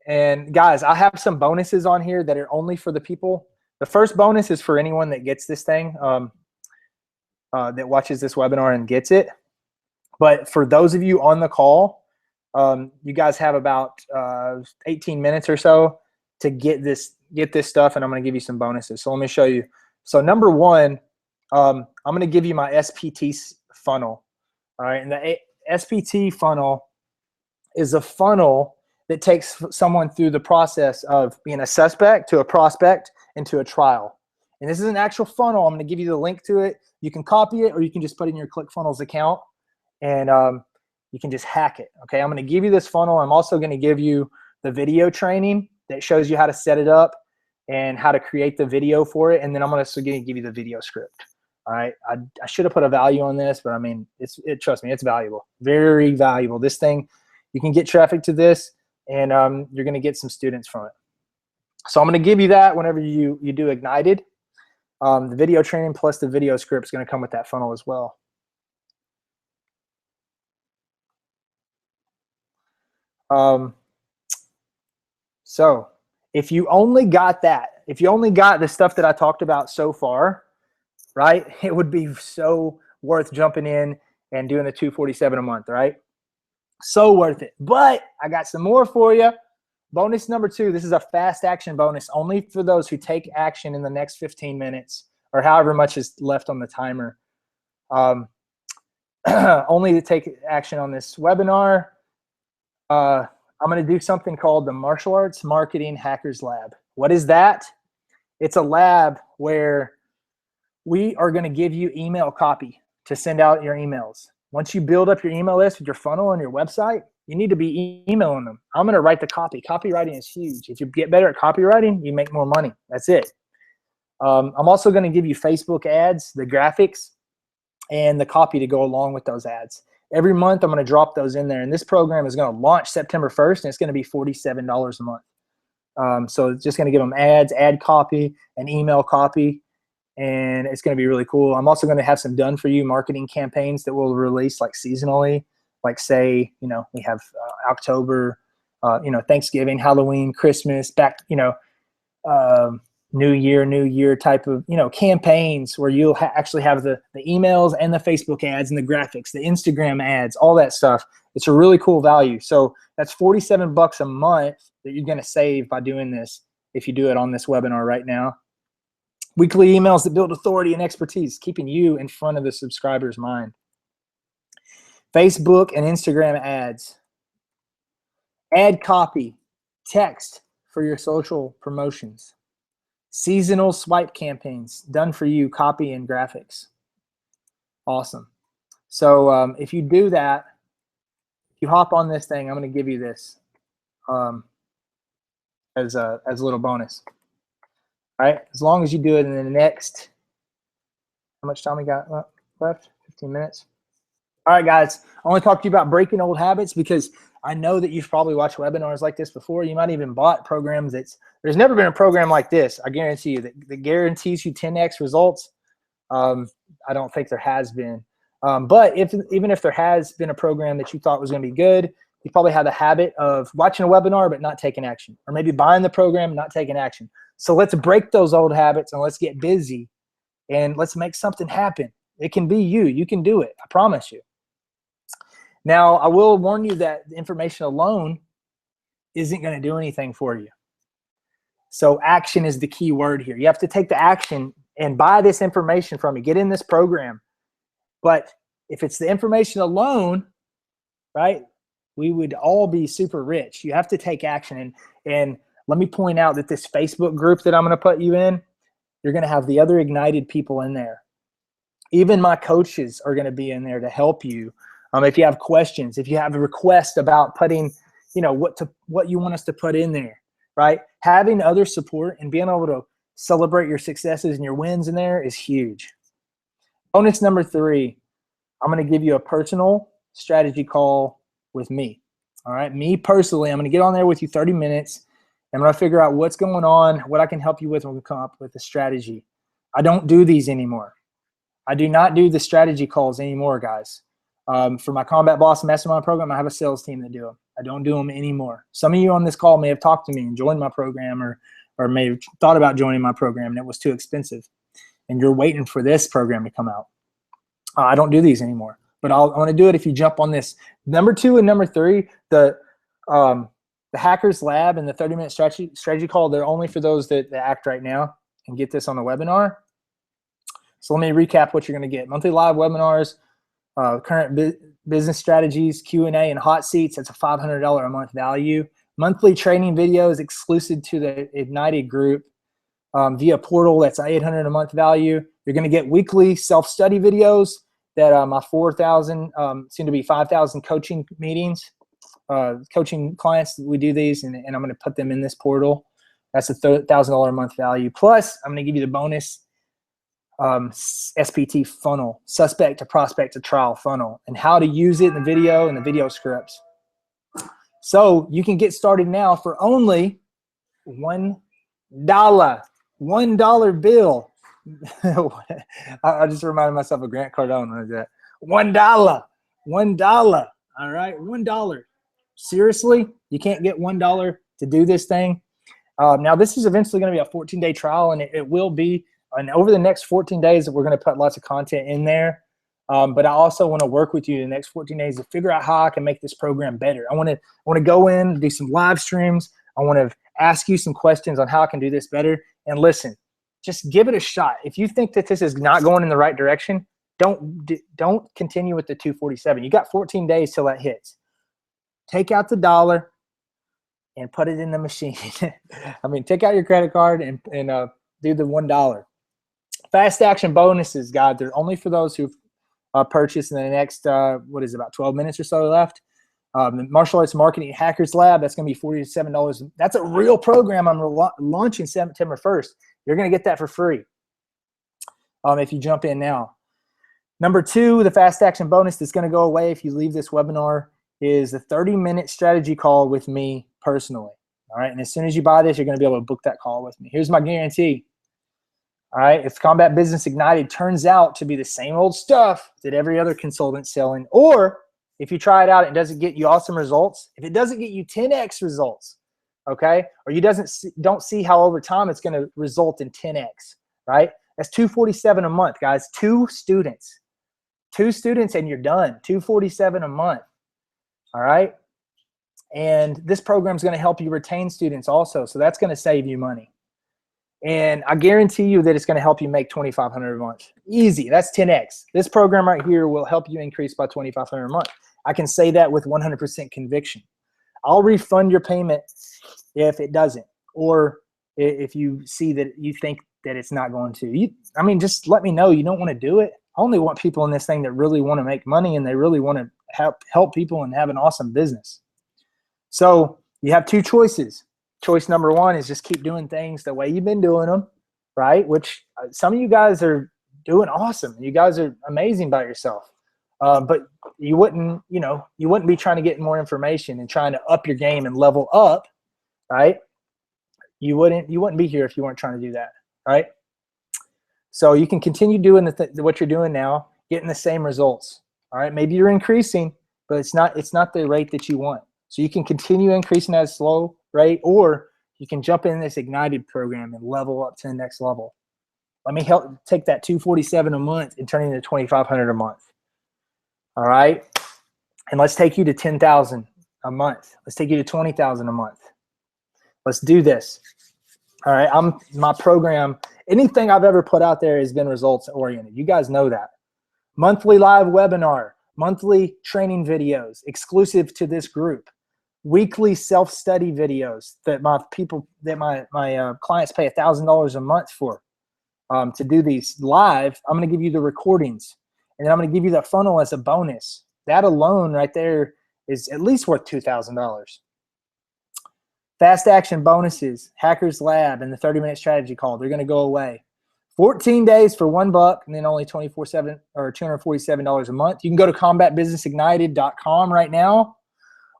And guys, I have some bonuses on here that are only for the people. The first bonus is for anyone that gets this thing, that watches this webinar and gets it. But for those of you on the call, you guys have about 18 minutes or so to get this stuff, and I'm going to give you some bonuses. So let me show you. So number one, I'm going to give you my SPT funnel. All right, and the SPT funnel is a funnel that takes someone through the process of being a suspect to a prospect into a trial. And this is an actual funnel. I'm going to give you the link to it. You can copy it, or you can just put it in your ClickFunnels account, and you can just hack it. Okay, I'm going to give you this funnel. I'm also going to give you the video training that shows you how to set it up and how to create the video for it. And then I'm also going to give you the video script. All right, I should have put a value on this, but I mean, trust me, it's valuable, very valuable. This thing, you can get traffic to this, and you're going to get some students from it. So I'm going to give you that whenever you do Ignited. The video training plus the video script is going to come with that funnel as well. So if you only got that, if you only got the stuff that I talked about so far, right, it would be so worth jumping in and doing the $247 a month, right? So worth it. But I got some more for you. Bonus number 2, this is a fast action bonus only for those who take action in the next 15 minutes or however much is left on the timer. Only to take action on this webinar. I'm going to do something called the Martial Arts Marketing Hackers Lab. What is that? It's a lab where we are going to give you email copy to send out your emails. Once you build up your email list with your funnel on your website, you need to be emailing them. I'm going to write the copy. Copywriting is huge. If you get better at copywriting, you make more money. That's it. I'm also going to give you Facebook ads, the graphics, and the copy to go along with those ads. Every month, I'm going to drop those in there. And this program is going to launch September 1st, and it's going to be $47 a month. So it's just going to give them ads, ad copy, and email copy. And it's going to be really cool. I'm also going to have some done for you marketing campaigns that we'll release like seasonally. Like say, you know, we have October, you know, Thanksgiving, Halloween, Christmas, back, you know, New Year type of, you know, campaigns where you'll actually have the emails and the Facebook ads and the graphics, the Instagram ads, all that stuff. It's a really cool value. So that's $47 a month that you're going to save by doing this if you do it on this webinar right now. Weekly emails that build authority and expertise, keeping you in front of the subscriber's mind. Facebook and Instagram ads. Ad copy, text for your social promotions. Seasonal swipe campaigns, done for you, copy and graphics. Awesome. So if you do that, if you hop on this thing, I'm going to give you this as a little bonus. All right, as long as you do it in the next, how much time we got left? 15 minutes. All right, guys, I want to talk to you about breaking old habits because I know that you've probably watched webinars like this before. You might even bought programs. There's never been a program like this, I guarantee you, that guarantees you 10x results. I don't think there has been. But even if there has been a program that you thought was going to be good, you probably had the habit of watching a webinar but not taking action, or maybe buying the program and not taking action. So let's break those old habits and let's get busy and let's make something happen. It can be you. You can do it. I promise you. Now, I will warn you that the information alone isn't going to do anything for you. So action is the key word here. You have to take the action and buy this information from me. Get in this program. But if it's the information alone, right, we would all be super rich. You have to take action. And let me point out that this Facebook group that I'm going to put you in, you're going to have the other Ignited people in there. Even my coaches are going to be in there to help you. If you have questions, if you have a request about putting, you know, what you want us to put in there, right? Having other support and being able to celebrate your successes and your wins in there is huge. Bonus number 3, I'm going to give you a personal strategy call with me. All right, me personally, I'm going to get on there with you 30 minutes. I'm going to figure out what's going on, what I can help you with, and we'll come up with a strategy. I don't do these anymore. I do not do the strategy calls anymore, guys. For my Combat Boss Mastermind program, I have a sales team that do them. I don't do them anymore. Some of you on this call may have talked to me and joined my program, or may have thought about joining my program and it was too expensive. And you're waiting for this program to come out. I don't do these anymore, but I want to do it if you jump on this. Number 2 and number 3, the Hackers Lab and the 30-minute strategy call, they're only for those that act right now and get this on the webinar. So let me recap what you're going to get. Monthly live webinars, current business strategies, Q&A, and hot seats. That's a $500 a month value. Monthly training videos exclusive to the Ignited group. via portal. That's $800 a month value. You're going to get weekly self-study videos that my 4,000, soon to be 5,000 coaching meetings, coaching clients. We do these, and I'm going to put them in this portal. That's a $1,000 a month value. Plus, I'm going to give you the bonus SPT funnel, suspect to prospect to trial funnel, and how to use it in the video and the video scripts. So you can get started now for only $1 bill. I just reminded myself of Grant Cardone when I did that. $1. All right, $1. Seriously, you can't get $1 to do this thing. Now this is eventually going to be a 14-day trial, and it will be. And over the next 14 days, we're going to put lots of content in there. But I also want to work with you the next 14 days to figure out how I can make this program better. I want to go in, do some live streams. I want to ask you some questions on how I can do this better. And listen, just give it a shot. If you think that this is not going in the right direction, don't continue with the 247. You got 14 days till that hits. Take out the dollar and put it in the machine. I mean, take out your credit card and do the $1. Fast action bonuses, guys. They're only for those who've purchased in the next, about 12 minutes or so left. The Martial Arts Marketing Hackers Lab, that's going to be $47. That's a real program I'm launching September 1st. You're going to get that for free if you jump in now. Number 2, the fast action bonus that's going to go away if you leave this webinar is the 30-minute strategy call with me personally. All right, and as soon as you buy this, you're going to be able to book that call with me. Here's my guarantee. All right, if Combat Business Ignited turns out to be the same old stuff that every other consultant's selling, or if you try it out and it doesn't get you awesome results, if it doesn't get you 10x results, okay, or you don't see how over time it's going to result in 10x, right? That's $247 a month, guys. 2 students, and you're done. $247 a month. All right, and this program is going to help you retain students also, so that's going to save you money. And I guarantee you that it's going to help you make $2,500 a month. Easy. That's 10x. This program right here will help you increase by $2,500 a month. I can say that with 100% conviction. I'll refund your payment if it doesn't, or if you see that you think that it's not going to. I mean, just let me know you don't want to do it. I only want people in this thing that really want to make money and they really want to help people and have an awesome business. So you have 2 choices. Choice number 1 is just keep doing things the way you've been doing them, right? Which some of you guys are doing awesome. You guys are amazing by yourself. But you wouldn't be trying to get more information and trying to up your game and level up, right? You wouldn't be here if you weren't trying to do that, right? So you can continue doing what you're doing now, getting the same results. All right, maybe you're increasing, but it's not the rate that you want. So you can continue increasing at a slow rate, or you can jump in this Ignited program and level up to the next level. Let me help take that $247 a month and turn it into $2,500 a month. All right, and let's take you to $10,000 a month. Let's take you to $20,000 a month. Let's do this. All right, my program, anything I've ever put out there has been results oriented. You guys know that. Monthly live webinar, monthly training videos exclusive to this group, weekly self-study videos that my clients pay $1,000 a month for to do these live. I'm going to give you the recordings, and then I'm going to give you the funnel as a bonus. That alone right there is at least worth $2,000. Fast action bonuses, Hackers Lab, and the 30-minute strategy call, they're going to go away. 14 days for $1 and then only $247 a month. You can go to combatbusinessignited.com right now,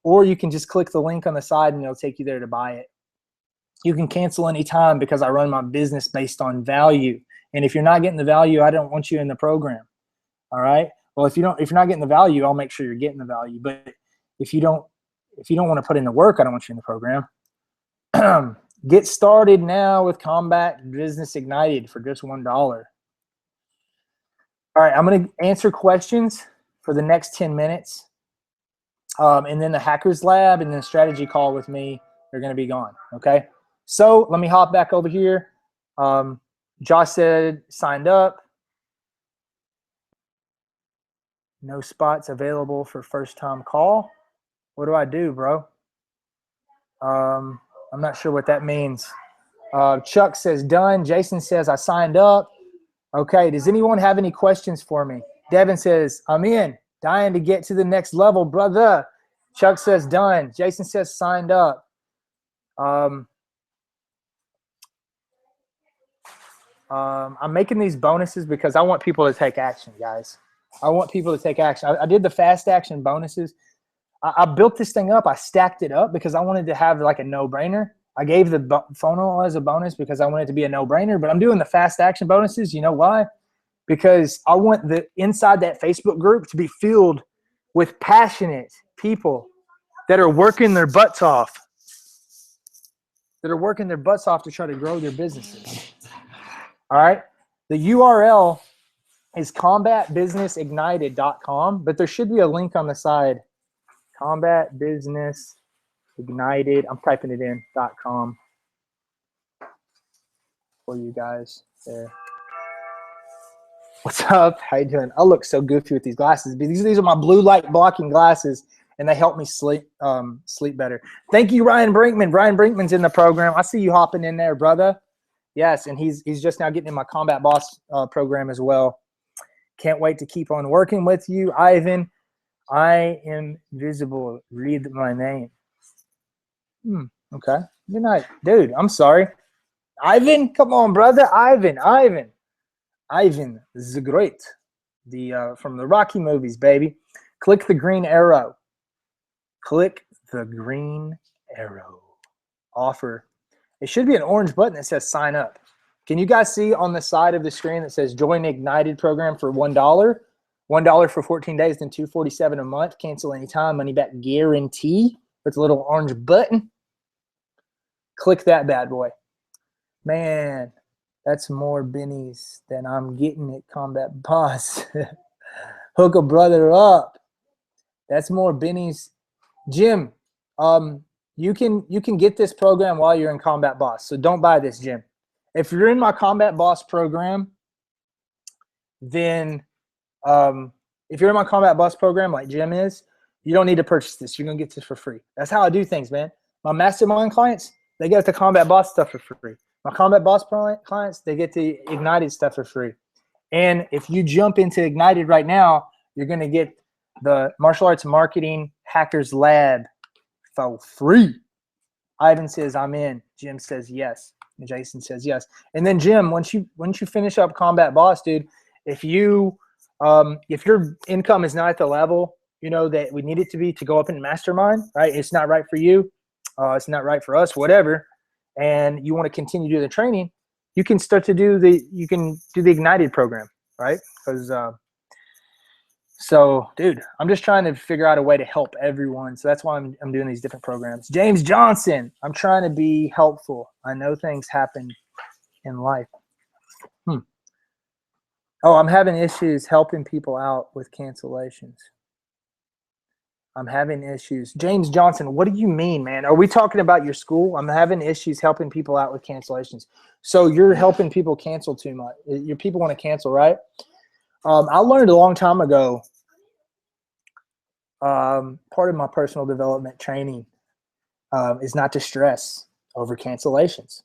or you can just click the link on the side and it'll take you there to buy it. You can cancel anytime because I run my business based on value. And if you're not getting the value, I don't want you in the program. All right. Well, if you're not getting the value, I'll make sure you're getting the value. But if you don't want to put in the work, I don't want you in the program. Get started now with Combat Business Ignited for just $1. All right, I'm going to answer questions for the next 10 minutes. And then the Hackers Lab and then strategy call with me, they're going to be gone, okay? So let me hop back over here. Josh said, signed up. No spots available for first-time call. What do I do, bro? I'm not sure what that means. Chuck says done. Jason says I signed up. Okay, does anyone have any questions for me? Devin says, I'm in. Dying to get to the next level, brother. Chuck says done. Jason says signed up. I'm making these bonuses because I want people to take action, guys. I want people to take action. I did the fast action bonuses. I built this thing up. I stacked it up because I wanted to have like a no-brainer. I gave the funnel as a bonus because I wanted it to be a no-brainer, but I'm doing the fast action bonuses. You know why? Because I want the inside that Facebook group to be filled with passionate people that are working their butts off. That are working their butts off to try to grow their businesses. All right? The URL is combatbusinessignited.com, but there should be a link on the side. Combatbusinessignited. I'm typing it in .com for you guys there. What's up? How you doing? I look so goofy with these glasses. These are my blue light blocking glasses, and they help me sleep better. Thank you, Ryan Brinkman. Ryan Brinkman's in the program. I see you hopping in there, brother. Yes, and he's just now getting in my Combat Boss program as well. Can't wait to keep on working with you, Ivan. I am visible. Read my name. Okay. Good night. Dude, I'm sorry. Ivan? Come on, brother. Ivan the Great. From the Rocky movies, baby. Click the green arrow. Click the green arrow. Offer. It should be an orange button that says sign up. Can you guys see on the side of the screen that says join the Ignited program for $1? $1 for 14 days, then $247 a month. Cancel anytime, money back guarantee. With a little orange button. Click that bad boy. Man, that's more bennies than I'm getting at Combat Boss. Hook a brother up. That's more bennies. Jim, you can get this program while you're in Combat Boss. So don't buy this, Jim. If you're in my Combat Boss program, then if you're in my Combat Boss program like Jim is, you don't need to purchase this. You're going to get this for free. That's how I do things, man. My mastermind clients, they get the Combat Boss stuff for free. My Combat Boss clients, they get the Ignited stuff for free. And if you jump into Ignited right now, you're going to get the Martial Arts Marketing Hackers Lab for free. Ivan says, I'm in. Jim says, yes. And Jason says, yes. And then, Jim, once you finish up Combat Boss, dude, if your income is not at the level, you know, that we need it to be to go up in Mastermind, right? It's not right for you. It's not right for us, whatever. And you want to continue to do the training, you can start to do the Ignited program, right? Because so, dude, I'm just trying to figure out a way to help everyone. So that's why I'm doing these different programs. James Johnson, I'm trying to be helpful. I know things happen in life. Oh, I'm having issues helping people out with cancellations. I'm having issues. James Johnson, what do you mean, man? Are we talking about your school? I'm having issues helping people out with cancellations. So you're helping people cancel too much. Your people want to cancel, right? I learned a long time ago, part of my personal development training is not to stress over cancellations.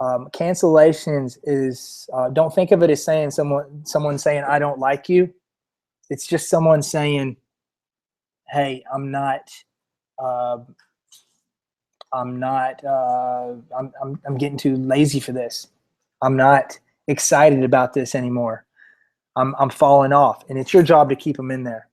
Cancellations is, don't think of it as saying someone saying, I don't like you. It's just someone saying, hey, I'm getting too lazy for this. I'm not excited about this anymore. I'm falling off, and it's your job to keep them in there.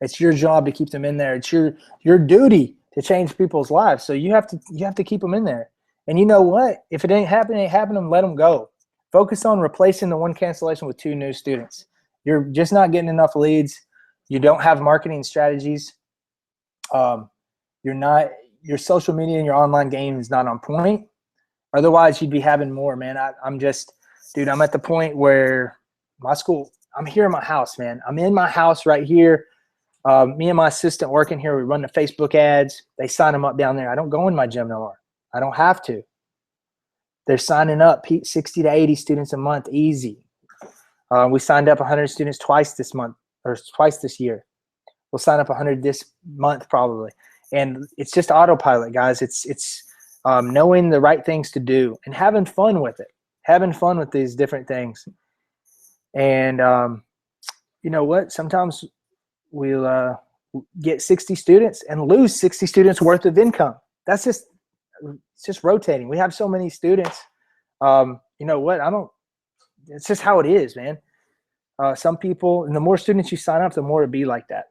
It's your job to keep them in there. It's your duty to change people's lives. So you have to keep them in there. And you know what? If it ain't happening, let them go. Focus on replacing the one cancellation with 2 new students. You're just not getting enough leads. You don't have marketing strategies. Your social media and your online game is not on point. Otherwise, you'd be having more, man. I'm at the point where my school, I'm here in my house, man. I'm in my house right here. Me and my assistant working here, we run the Facebook ads. They sign them up down there. I don't go in my gym no more. I don't have to. They're signing up 60 to 80 students a month, easy. We signed up 100 students twice this month, or twice this year. We'll sign up 100 this month probably. And it's just autopilot, guys. It's knowing the right things to do and having fun with it, having fun with these different things. And you know what? Sometimes we'll get 60 students and lose 60 students worth of income. It's just rotating. We have so many students. You know what? It's just how it is, man. Some people, and the more students you sign up, the more it'd be like that.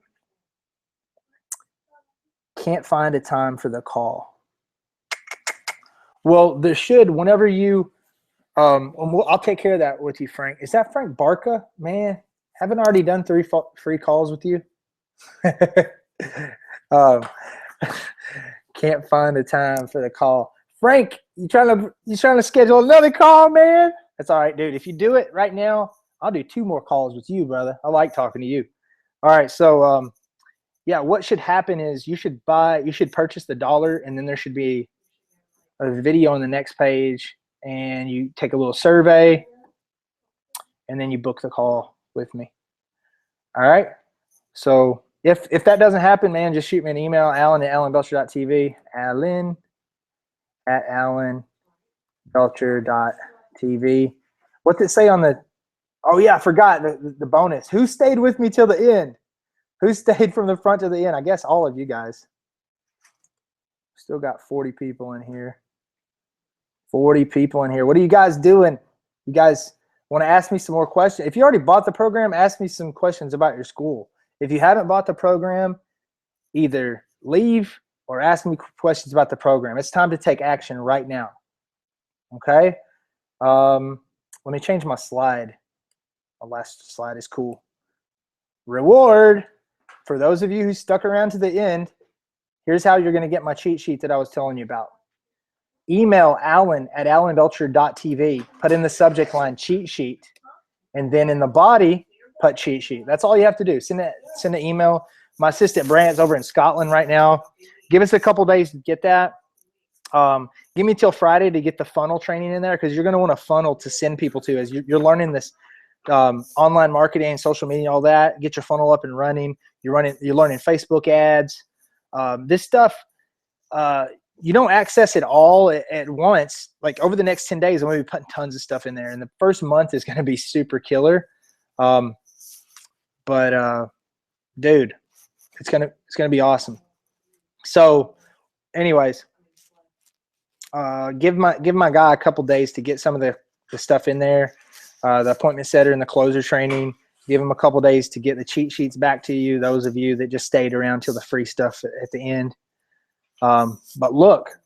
Can't find a time for the call. Well, there should, whenever you, I'll take care of that with you, Frank. Is that Frank Barca? Man, haven't I already done 3 free calls with you? Can't find a time for the call. Frank, you trying to schedule another call, man? That's all right, dude. If you do it right now, I'll do 2 more calls with you, brother. I like talking to you. All right, so yeah, what should happen is you should purchase the dollar, and then there should be a video on the next page, and you take a little survey, and then you book the call with me. All right. So if that doesn't happen, man, just shoot me an email, alan@alanbelcher.tv, alan@alanbelcher.tv. What's it say on the, oh yeah, I forgot the bonus. Who stayed with me till the end? Who stayed from the front to the end? I guess all of you guys. Still got 40 people in here. 40 people in here. What are you guys doing? You guys want to ask me some more questions? If you already bought the program, ask me some questions about your school. If you haven't bought the program, either leave or ask me questions about the program. It's time to take action right now. Okay? Let me change my slide. My last slide is cool. Reward. For those of you who stuck around to the end, here's how you're going to get my cheat sheet that I was telling you about. Email alan@alanbelcher.tv. Put in the subject line cheat sheet, and then in the body put cheat sheet. That's all you have to do. Send an email. My assistant Brant's over in Scotland right now. Give us a couple days to get that. Give me till Friday to get the funnel training in there, because you're going to want a funnel to send people to as you're learning this online marketing, social media, all that. Get your funnel up and running. You're learning Facebook ads. This stuff. You don't access it all at once. Like over the next 10 days, I'm going to be putting tons of stuff in there. And the first month is going to be super killer. Dude, it's going to be awesome. So anyways, give my guy a couple days to get some of the stuff in there. The appointment setter and the closer training. Give him a couple days to get the cheat sheets back to you. Those of you that just stayed around till the free stuff at the end. But look,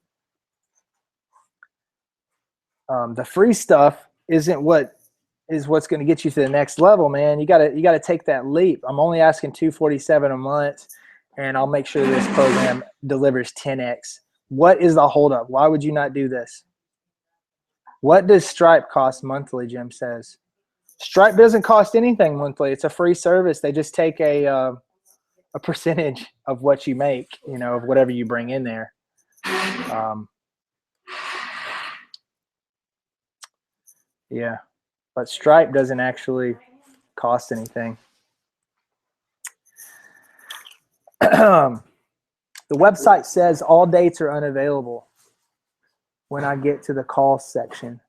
the free stuff isn't what's going to get you to the next level, man. You gotta take that leap. I'm only asking $247 a month, and I'll make sure this program delivers 10x. What is the holdup? Why would you not do this? What does Stripe cost monthly? Jim says Stripe doesn't cost anything monthly. It's a free service. They just take a percentage of what you make, of whatever you bring in there. Yeah, but Stripe doesn't actually cost anything. The website says all dates are unavailable when I get to the call section.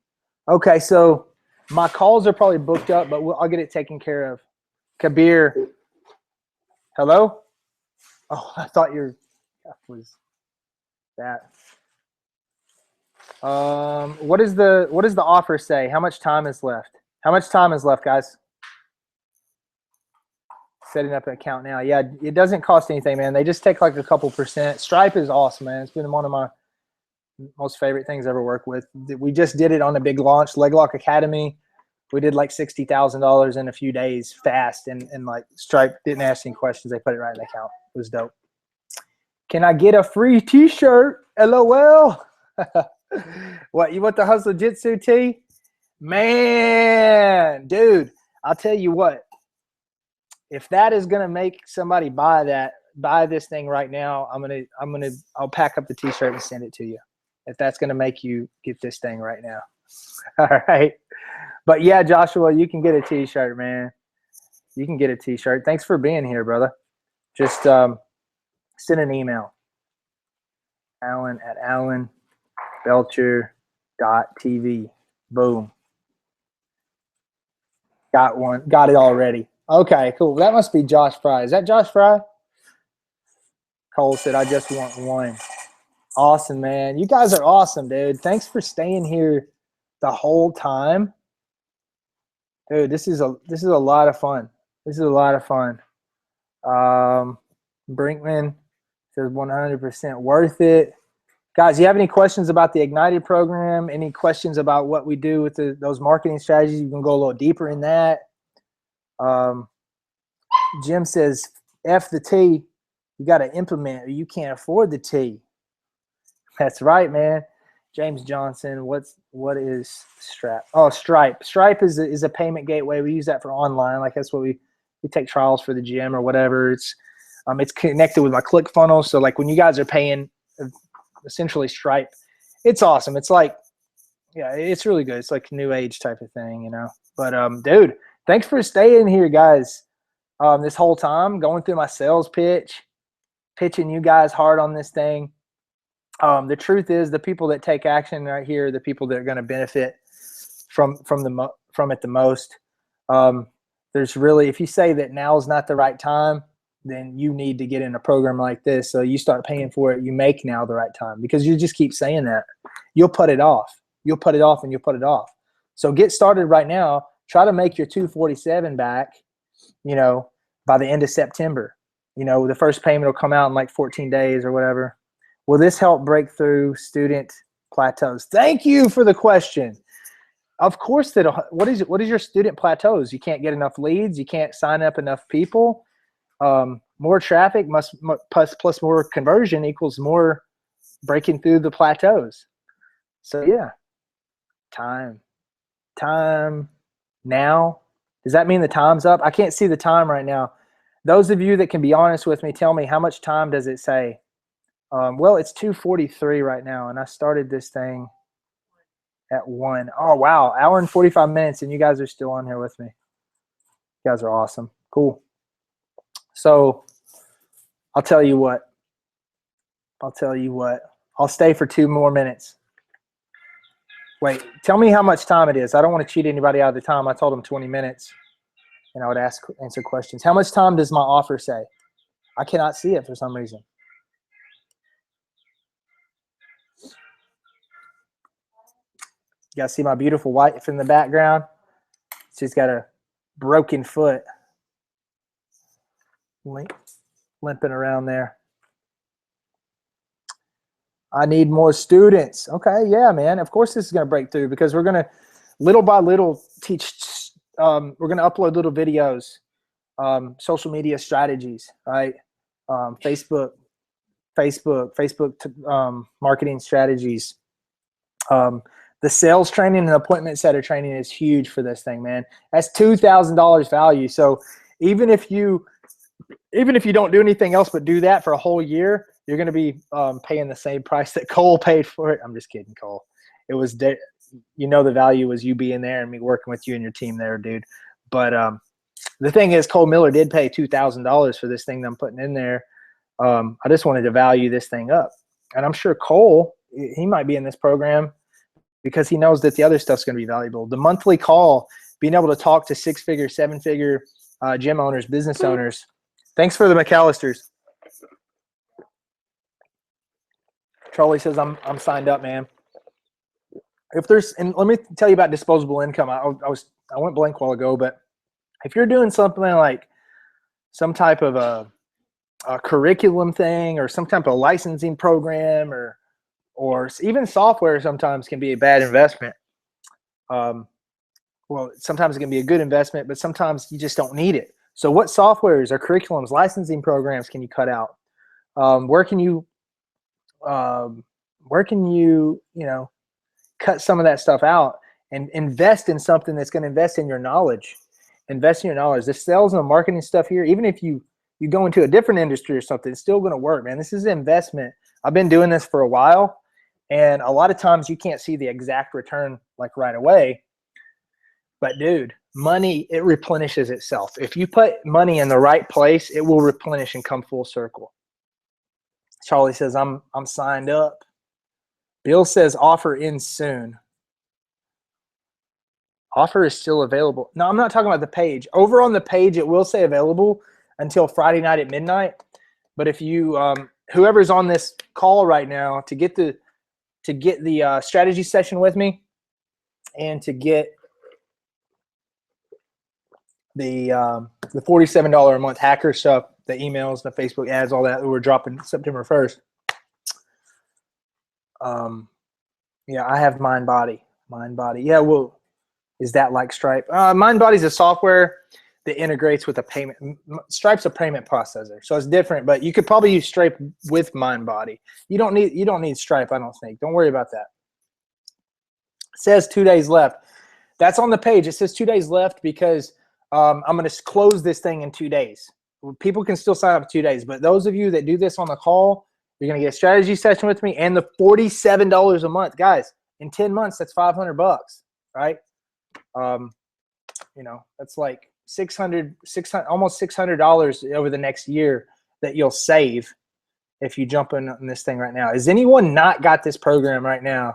Okay, so my calls are probably booked up, but I'll get it taken care of. Kabir, hello? Oh, I thought that was that. What does the offer say? How much time is left? How much time is left, guys? Setting up an account now. Yeah, it doesn't cost anything, man. They just take like a couple percent. Stripe is awesome, man. It's been one of my most favorite things I ever worked with. We just did it on a big launch, Leglock Academy. We did like $60,000 in a few days fast, and like Stripe didn't ask any questions. They put it right in the account. It was dope. Can I get a free t-shirt? LOL. What, you want the Hustle Jitsu tee? Man, dude, I'll tell you what. If that is gonna make somebody buy this thing right now, I'll pack up the t-shirt and send it to you. If that's gonna make you get this thing right now. All right. But yeah, Joshua, you can get a t-shirt, man. You can get a t-shirt. Thanks for being here, brother. Just send an email. Alan@alanbelcher.tv. Belcher.tv. Boom. Got one. Got it already. Okay, cool. That must be Josh Fry. Is that Josh Fry? Cole said, I just want one. Awesome, man. You guys are awesome, dude. Thanks for staying here the whole time. Dude, this is a lot of fun. This is a lot of fun. Brinkman says 100% worth it. Guys, you have any questions about the Ignited program? Any questions about what we do with those marketing strategies? You can go a little deeper in that. Jim says, F the T, you got to implement or you can't afford the T. That's right, man. James Johnson, what is Stripe? Oh, Stripe. Stripe is a payment gateway. We use that for online. Like that's what we take trials for the gym or whatever. It's connected with my ClickFunnels. So like when you guys are paying essentially Stripe, it's awesome. It's like, yeah, it's really good. It's like new age type of thing, you know. But dude, thanks for staying here, guys. This whole time, going through my sales pitch, pitching you guys hard on this thing. The truth is, the people that take action right here are the people that are going to benefit from it the most. There's really, if you say that now is not the right time, then you need to get in a program like this. So you start paying for it. You make now the right time because you just keep saying that. You'll put it off. You'll put it off and you'll put it off. So get started right now. Try to make your 247 back, you know, by the end of September. You know, the first payment will come out in like 14 days or whatever. Will this help break through student plateaus? Thank you for the question. Of course, what is your student plateaus? You can't get enough leads. You can't sign up enough people. More traffic plus more conversion equals more breaking through the plateaus. So yeah, time now. Does that mean the time's up? I can't see the time right now. Those of you that can be honest with me, tell me how much time does it say? Well, it's 2:43 right now, and I started this thing at 1. Oh, wow. Hour and 45 minutes, and you guys are still on here with me. You guys are awesome. Cool. So I'll tell you what. I'll stay for 2 more minutes. Wait, tell me how much time it is. I don't want to cheat anybody out of the time. I told them 20 minutes, and I would answer questions. How much time does my offer say? I cannot see it for some reason. You guys see my beautiful wife in the background? She's got a broken foot limping around there. I need more students. Okay, yeah, man. Of course this is going to break through because we're going to little by little teach. We're going to upload little videos, social media strategies, right? Facebook marketing strategies. The sales training and appointment setter training is huge for this thing, man. That's $2,000 value. So even if you don't do anything else but do that for a whole year, you're going to be paying the same price that Cole paid for it. I'm just kidding, Cole. It was, you know, the value was you being there and me working with you and your team there, dude. But the thing is, Cole Miller did pay $2,000 for this thing that I'm putting in there. I just wanted to value this thing up. And I'm sure Cole, he might be in this program because he knows that the other stuff's going to be valuable. The monthly call, being able to talk to 6-figure, 7-figure gym owners, business owners. Thanks for the McAllisters. Charlie says I'm signed up, man. If there's, and let me tell you about disposable income. I went blank a while ago, but if you're doing something like some type of a curriculum thing or some type of licensing program or even software sometimes can be a bad investment. Well, sometimes it can be a good investment, but sometimes you just don't need it. So what softwares or curriculums, licensing programs can you cut out? Where can you cut some of that stuff out and invest in something that's going to invest in your knowledge. Invest in your knowledge. The sales and the marketing stuff here, even if you go into a different industry or something, it's still going to work, man. This is an investment. I've been doing this for a while, and a lot of times you can't see the exact return like right away. But dude, money, it replenishes itself. If you put money in the right place, it will replenish and come full circle. Charlie says, I'm signed up. Bill says offer ends soon. Offer is still available. No, I'm not talking about the page. Over on the page, it will say available until Friday night at midnight. But if you, whoever's on this call right now, to get the strategy session with me, and to get the $47 a month hacker stuff, the emails, the Facebook ads, all that we're dropping September 1st. Yeah, I have MindBody. MindBody. Yeah, well, is that like Stripe? MindBody is a software that integrates with a payment. Stripe's a payment processor, so it's different. But you could probably use Stripe with MindBody. You don't need Stripe, I don't think. Don't worry about that. It says 2 days left. That's on the page. It says 2 days left because I'm going to close this thing in 2 days. People can still sign up in 2 days, but those of you that do this on the call, you're going to get a strategy session with me and the $47 a month. Guys, in 10 months, that's $500, right? You know, that's like $600, almost $600 over the next year that you'll save if you jump in this thing right now. Has anyone not got this program right now?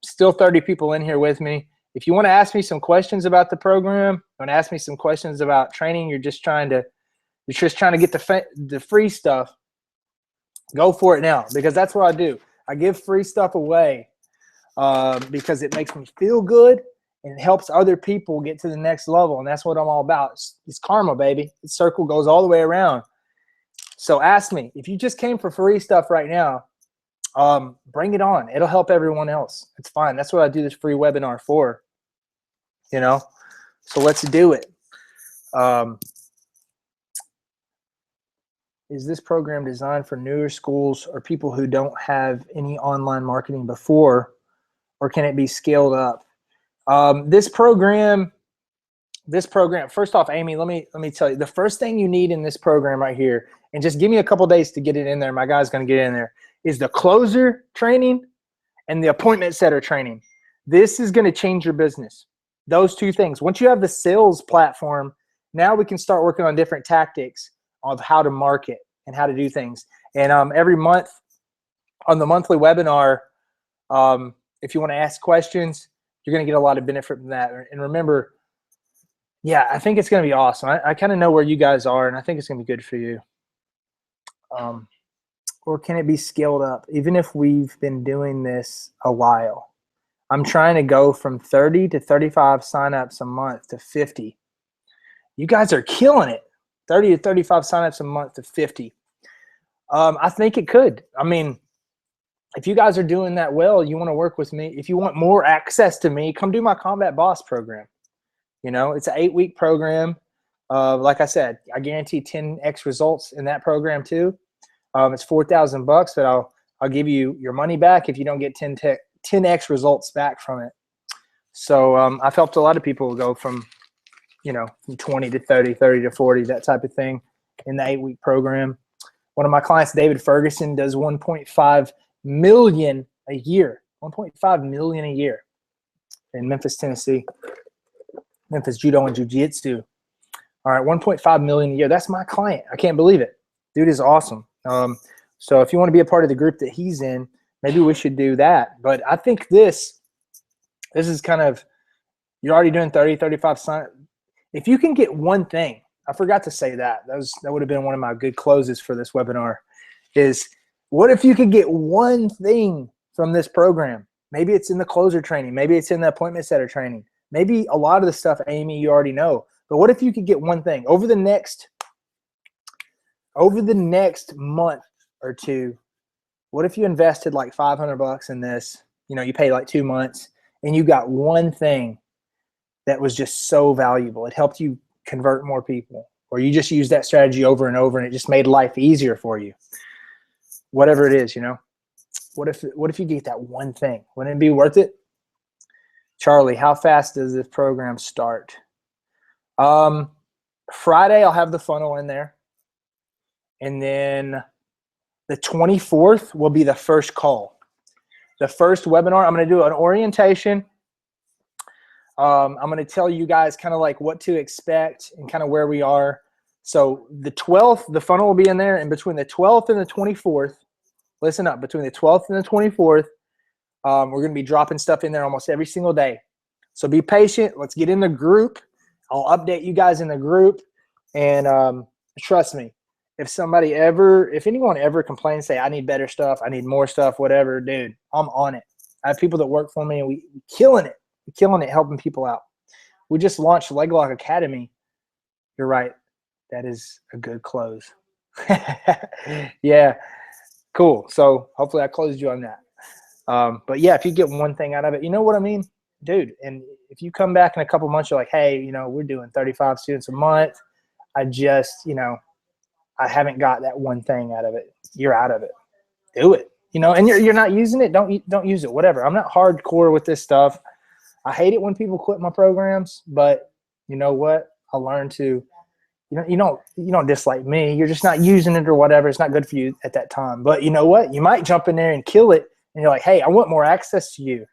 Still 30 people in here with me. If you want to ask me some questions about the program, want to ask me some questions about training, you're just trying to get the free stuff, go for it now, because that's what I do. I give free stuff away because it makes me feel good and it helps other people get to the next level, and that's what I'm all about. It's karma, baby. The circle goes all the way around. So ask me. If you just came for free stuff right now, bring it on. It'll help everyone else. It's fine. That's what I do this free webinar for, you know? So let's do it. Is this program designed for newer schools or people who don't have any online marketing before, or can it be scaled up? This program, first off, Amy, let me tell you, the first thing you need in this program right here, and just give me a couple days to get it in there, my guy's going to get in there, is the closer training and the appointment setter training. This is going to change your business. Those two things. Once you have the sales platform, now we can start working on different tactics of how to market and how to do things. And every month on the monthly webinar, if you want to ask questions, you're going to get a lot of benefit from that. And remember, yeah, I think it's going to be awesome. I kind of know where you guys are, and I think it's going to be good for you. Or can it be scaled up? Even if we've been doing this a while, I'm trying to go from 30 to 35 signups a month to 50. You guys are killing it. 30 to 35 signups a month to 50. I think it could. I mean, if you guys are doing that well, you want to work with me. If you want more access to me, come do my Combat Boss program. You know, it's an 8-week program. Like I said, I guarantee 10x results in that program too. It's $4,000, but I'll give you your money back if you don't get 10x results back from it. So I've helped a lot of people go from, you know, from 20 to 30, 30 to 40, that type of thing in the 8-week program. One of my clients, David Ferguson, does 1.5 million a year. 1.5 million a year in Memphis, Tennessee. Memphis Judo and Jiu-Jitsu. All right, 1.5 million a year. That's my client. I can't believe it. Dude is awesome. So if you want to be a part of the group that he's in, maybe we should do that. But I think this is kind of, you're already doing 30, 35 sign. If you can get one thing, I forgot to say that. That would have been one of my good closes for this webinar, is what if you could get one thing from this program? Maybe it's in the closer training. Maybe it's in the appointment setter training. Maybe a lot of the stuff, Amy, you already know. But what if you could get one thing over the next month or two? What if you invested like $500 in this? You know, you paid like 2 months and you got one thing that was just so valuable. It helped you convert more people, or you just used that strategy over and over and it just made life easier for you. Whatever it is, you know. What if you get that one thing? Wouldn't it be worth it? Charlie, how fast does this program start? Friday, I'll have the funnel in there. And then the 24th will be the first call. The first webinar, I'm going to do an orientation. I'm going to tell you guys kind of like what to expect and kind of where we are. So the 12th, the funnel will be in there. And between the 12th and the 24th, listen up, between the 12th and the 24th, we're going to be dropping stuff in there almost every single day. So be patient. Let's get in the group. I'll update you guys in the group. And trust me, if anyone ever complains, say, I need better stuff, I need more stuff, whatever, dude, I'm on it. I have people that work for me, and we're killing it. We're killing it, helping people out. We just launched Leglock Academy. You're right. That is a good close. Yeah, cool. So hopefully I closed you on that. But yeah, if you get one thing out of it, you know what I mean? Dude, and if you come back in a couple months, you're like, hey, we're doing 35 students a month. I just, I haven't got that one thing out of it. You're out of it. Do it. And you're not using it. Don't use it. Whatever. I'm not hardcore with this stuff. I hate it when people quit my programs, but you know what? I learned to, you don't dislike me. You're just not using it or whatever. It's not good for you at that time. But you know what? You might jump in there and kill it. And you're like, hey, I want more access to you.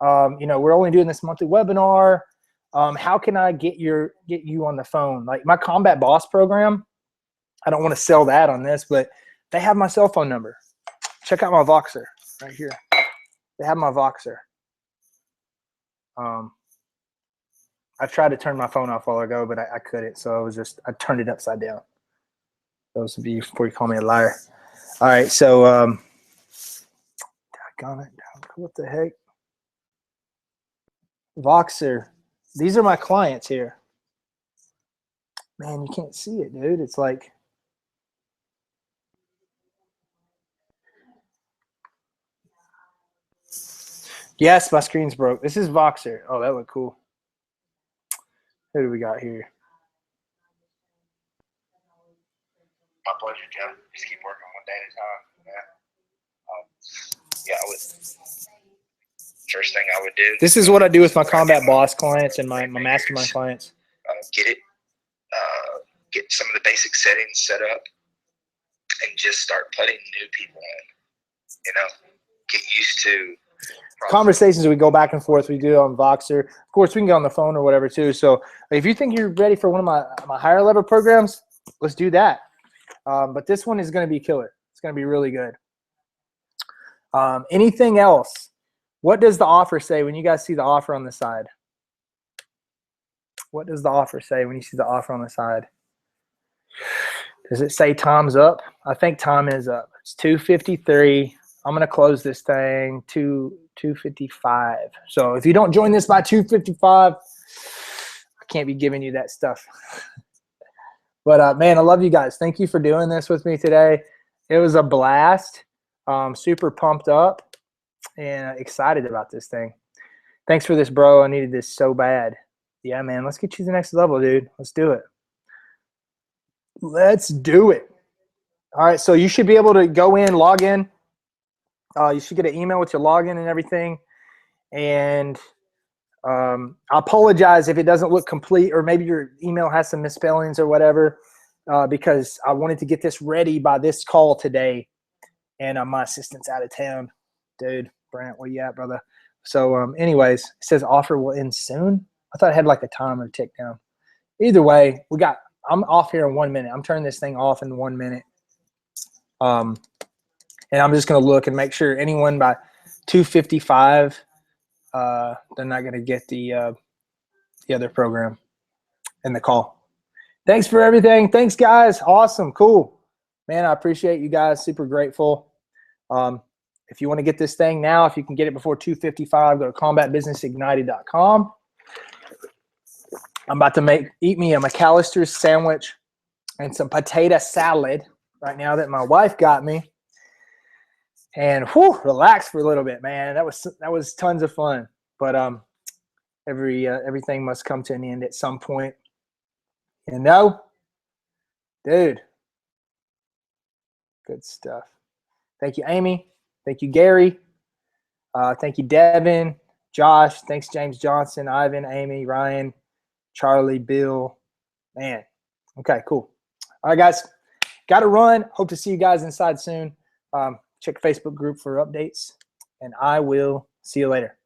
We're only doing this monthly webinar. How can I get you on the phone? Like my Combat Boss program, I don't want to sell that on this, but they have my cell phone number. Check out my Voxer right here. They have my Voxer. I tried to turn my phone off a while ago, but I couldn't. So I turned it upside down. Those would be before you call me a liar. All right. So, what the heck? Voxer. These are my clients here. Man, you can't see it, dude. It's like, yes, my screen's broke. This is Voxer. Oh, that looked cool. Who do we got here? My pleasure, Jeff. Just keep working one day at a time. First thing I would do. This is what I do with my Combat Boss clients and my mastermind clients. Get some of the basic settings set up and just start putting new people in. Get used to conversations we go back and forth. We do on Voxer. Of course, we can get on the phone or whatever too. So if you think you're ready for one of my higher level programs, let's do that. But this one is going to be killer. It's going to be really good. Anything else? What does the offer say when you guys see the offer on the side? What does the offer say when you see the offer on the side? Does it say time's up? I think time is up. It's 2:53. I'm going to close this thing to 2:55. So if you don't join this by 2:55, I can't be giving you that stuff. But man, I love you guys. Thank you for doing this with me today. It was a blast. Super pumped up and excited about this thing. Thanks for this, bro. I needed this so bad. Yeah, man, let's get you to the next level, dude. Let's do it. Let's do it. All right, so you should be able to go in, log in. You should get an email with your login and everything. And I apologize if it doesn't look complete, or maybe your email has some misspellings or whatever, because I wanted to get this ready by this call today. And my assistant's out of town. Dude, Brant, where you at, brother? So anyways, it says offer will end soon. I thought it had like a timer tick down. Either way, I'm off here in 1 minute. I'm turning this thing off in 1 minute. And I'm just going to look and make sure anyone by 2:55, they're not going to get the other program and the call. Thanks for everything. Thanks, guys. Awesome. Cool. Man, I appreciate you guys. Super grateful. If you want to get this thing now, if you can get it before 2:55, go to combatbusinessignited.com. I'm about to eat me a McAllister's sandwich and some potato salad right now that my wife got me. And relax for a little bit, man. That was tons of fun. But everything must come to an end at some point. Dude. Good stuff. Thank you, Amy. Thank you, Gary. Thank you, Devin, Josh. Thanks, James Johnson, Ivan, Amy, Ryan, Charlie, Bill. Man. Okay, cool. All right, guys. Got to run. Hope to see you guys inside soon. Check the Facebook group for updates, and I will see you later.